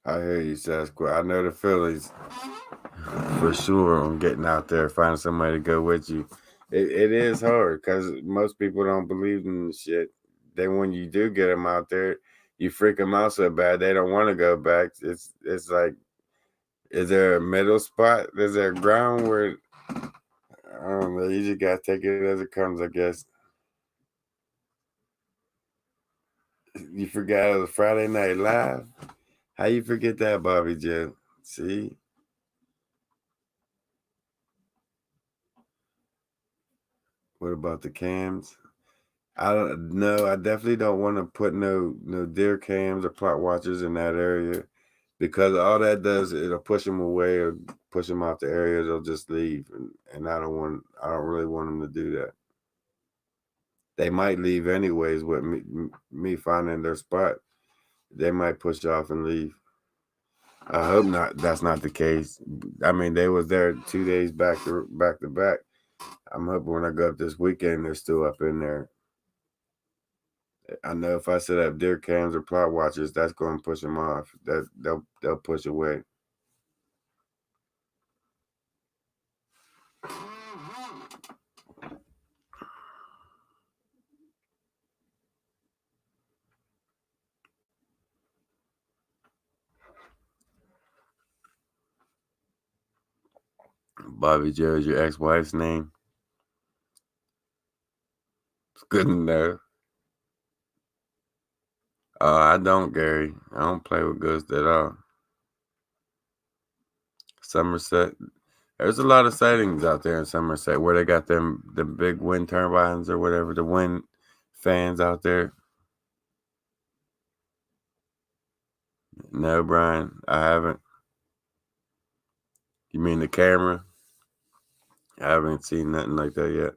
I hear you, Sasquatch. I know the feelings for sure on getting out there, finding somebody to go with you. It is hard because most people don't believe in the shit. Then when you do get them out there, you freak them out so bad they don't want to go back. It's like, is there a middle spot? Is there a ground where I don't know? You just gotta take it as it comes, I guess. You forgot it was Friday Night Live. How you forget that, Bobby Joe? See, what about the cams? I don't know. I definitely don't want to put no deer cams or plot watchers in that area because all that does it'll push them away or push them out the area. They'll just leave, and I don't really want them to do that. They might leave anyways with me finding their spot. They might push off and leave. I hope not. That's not the case. I mean, they was there 2 days back to back. I'm hoping when I go up this weekend, they're still up in there. I know if I set up deer cams or plot watchers, that's going to push them off. That they'll push away. Bobby Joe is your ex-wife's name. It's good to know. I don't, Gary. I don't play with ghosts at all. Somerset. There's a lot of sightings out there in Somerset where they got the big wind turbines or whatever, the wind fans out there. No, Brian, I haven't. You mean the camera? I haven't seen nothing like that yet.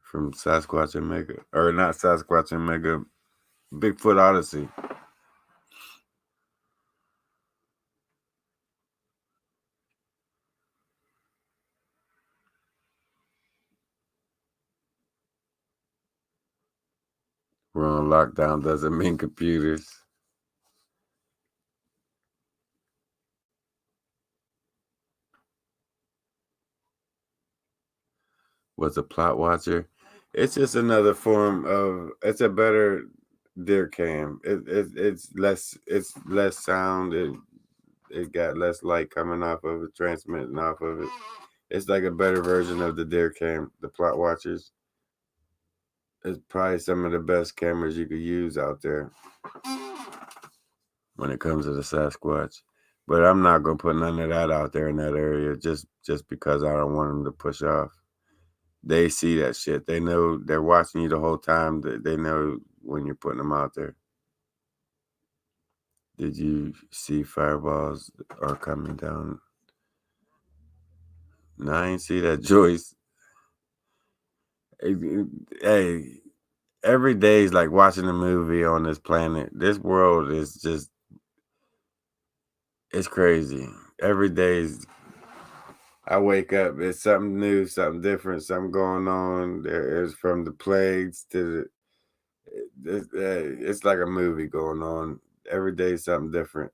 From Sasquatch and Mega. Or not Sasquatch and Mega. Bigfoot Odyssey. We're on lockdown doesn't mean computers. What's a plot watcher? It's just another form of. It's a better deer cam. It's less sound. It got less light coming off of it, transmitting off of it. It's like a better version of the deer cam. The plot watchers. It's probably some of the best cameras you could use out there when it comes to the Sasquatch. But I'm not gonna put none of that out there in that area just because I don't want them to push off. They see that shit. They know they're watching you the whole time. They know when you're putting them out there. Did you see fireballs are coming down? No, I ain't see that, Joyce. Hey, every day is like watching a movie on this planet. This world is just, it's crazy. Every day is, I wake up, it's something new, something different, something going on. There is from the plagues to it's like a movie going on. Every day is something different.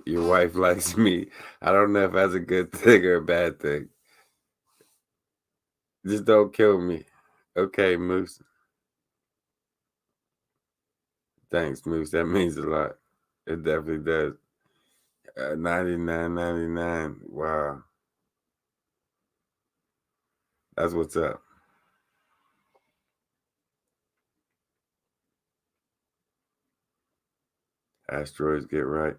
Your wife likes me. I don't know if that's a good thing or a bad thing. Just don't kill me. Okay, Moose. Thanks, Moose. That means a lot. It definitely does. 99.99. Wow. That's what's up. Asteroids get right.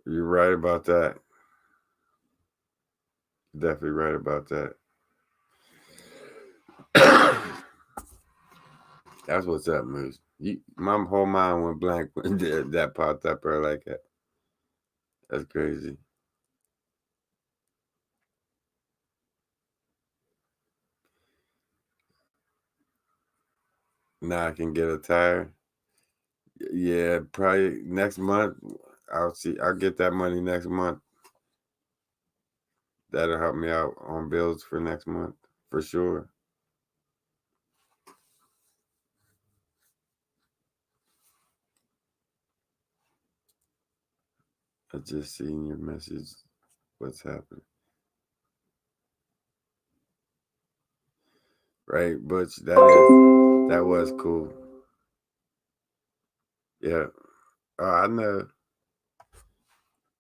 You're right about that. Definitely right about that. That's what's up, Moose. My whole mind went blank when that popped up there like that. That's crazy. Now I can get a tire. Yeah, probably next month. I'll see. I'll get that money next month. That'll help me out on bills for next month for sure. I just seen your message. What's happening? Right, Butch. That was cool. Yeah. Oh, I know.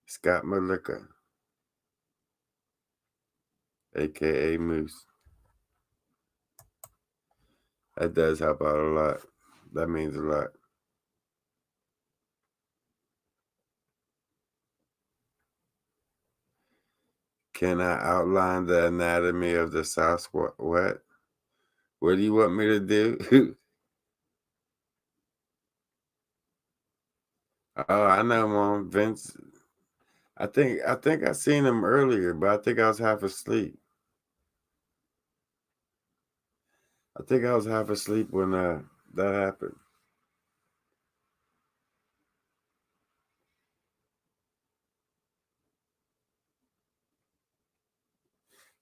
Scott Malika, aka Moose. That does help out a lot. That means a lot. Can I outline the anatomy of the Sasquatch? What? What do you want me to do? Oh, I know, Mom. Vince. I think I seen him earlier, but I think I was half asleep. I think I was half asleep when that happened.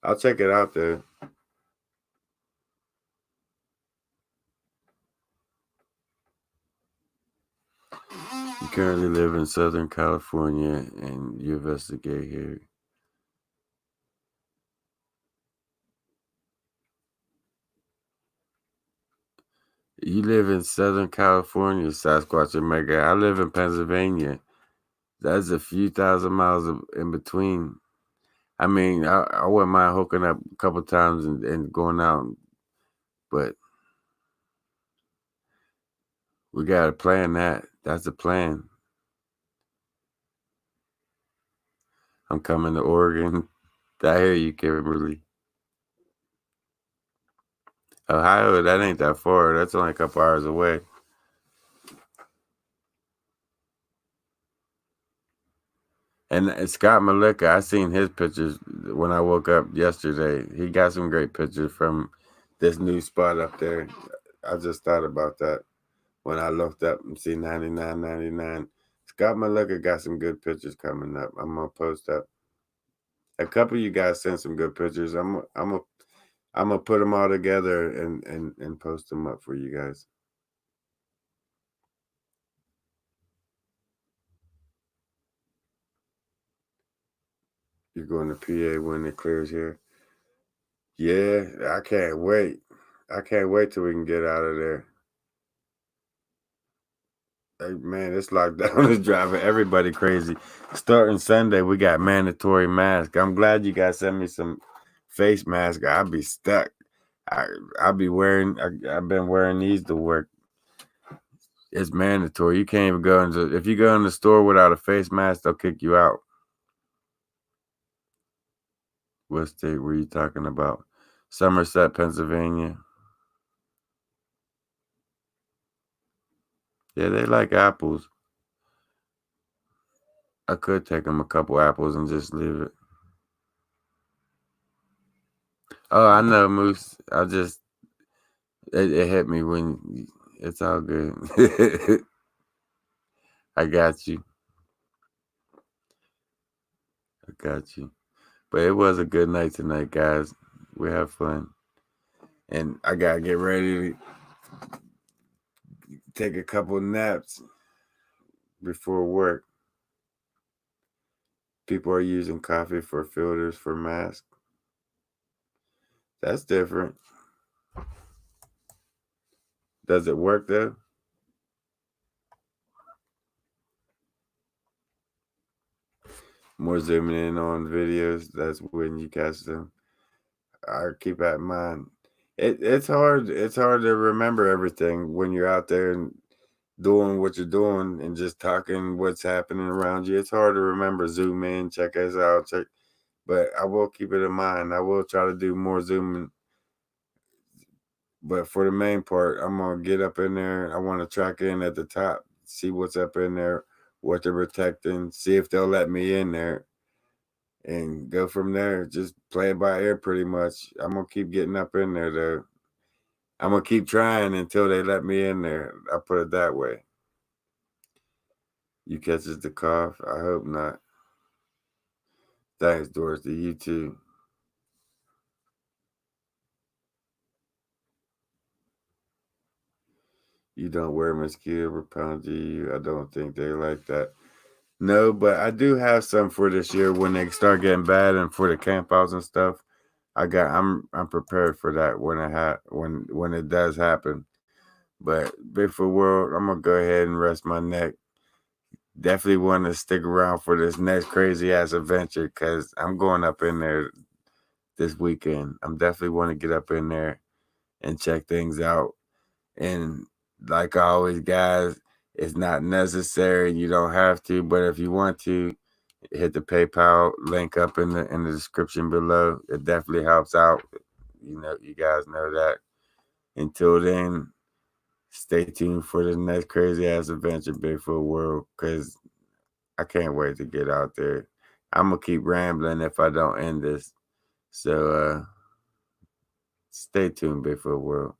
I'll check it out though. You currently live in Southern California and you investigate here. You live in Southern California, Sasquatch Omega. I live in Pennsylvania. That's a few thousand miles in between. I mean, I wouldn't mind hooking up a couple times and going out, but we got to plan that. That's the plan. I'm coming to Oregon. I hear you, Kimberly. Ohio, that ain't that far. That's only a couple hours away. And Scott Malika, I seen his pictures when I woke up yesterday. He got some great pictures from this new spot up there. I just thought about that when I looked up and see 99.99. Scott Malika got some good pictures coming up. I'm gonna post up. A couple of you guys sent some good pictures. I'm gonna put them all together and post them up for you guys. You're going to PA when it clears here. Yeah, I can't wait. I can't wait till we can get out of there. Hey, man, this lockdown is driving everybody crazy. Starting Sunday, we got mandatory mask. I'm glad you guys sent me some face mask. I'll be stuck. I'll be wearing. I've been wearing these to work. It's mandatory. You can't even go into. If you go in the store without a face mask, they'll kick you out. What state were you talking about? Somerset, Pennsylvania. Yeah, they like apples. I could take them a couple apples and just leave it. Oh, I know, Moose. It hit me when it's all good. I got you. I got you. But it was a good night tonight, guys. We have fun. And I gotta get ready to take a couple naps before work. People are using coffee for filters for masks. That's different. Does it work though? More zooming in on videos. That's when you catch them. I keep that in mind. It's hard. It's hard to remember everything when you're out there and doing what you're doing and just talking what's happening around you. It's hard to remember. Zoom in, check us out, check. But I will keep it in mind. I will try to do more zooming. But for the main part, I'm gonna get up in there. I want to track in at the top, see what's up in there, what they're protecting, see if they'll let me in there, and go from there. Just play it by ear, pretty much. I'm gonna keep getting up in there, though. I'm gonna keep trying until they let me in there. I put it that way. You catches the cough? I hope not. Thanks, Dorothy. You too. You don't wear mosquito repellent, do you? I don't think they like that. No, but I do have some for this year when they start getting bad and for the campouts and stuff. I'm prepared for that when it does happen. But Bigfoot World, I'm gonna go ahead and rest my neck. Definitely want to stick around for this next crazy ass adventure because I'm going up in there this weekend. I'm definitely want to get up in there and check things out. And like always, guys, it's not necessary. You don't have to, but if you want to, hit the PayPal link up in the description below. It definitely helps out. You know, you guys know that. Until then, stay tuned for the next crazy ass adventure, Bigfoot World, because I can't wait to get out there. I'm gonna keep rambling if I don't end this. So stay tuned, Bigfoot World.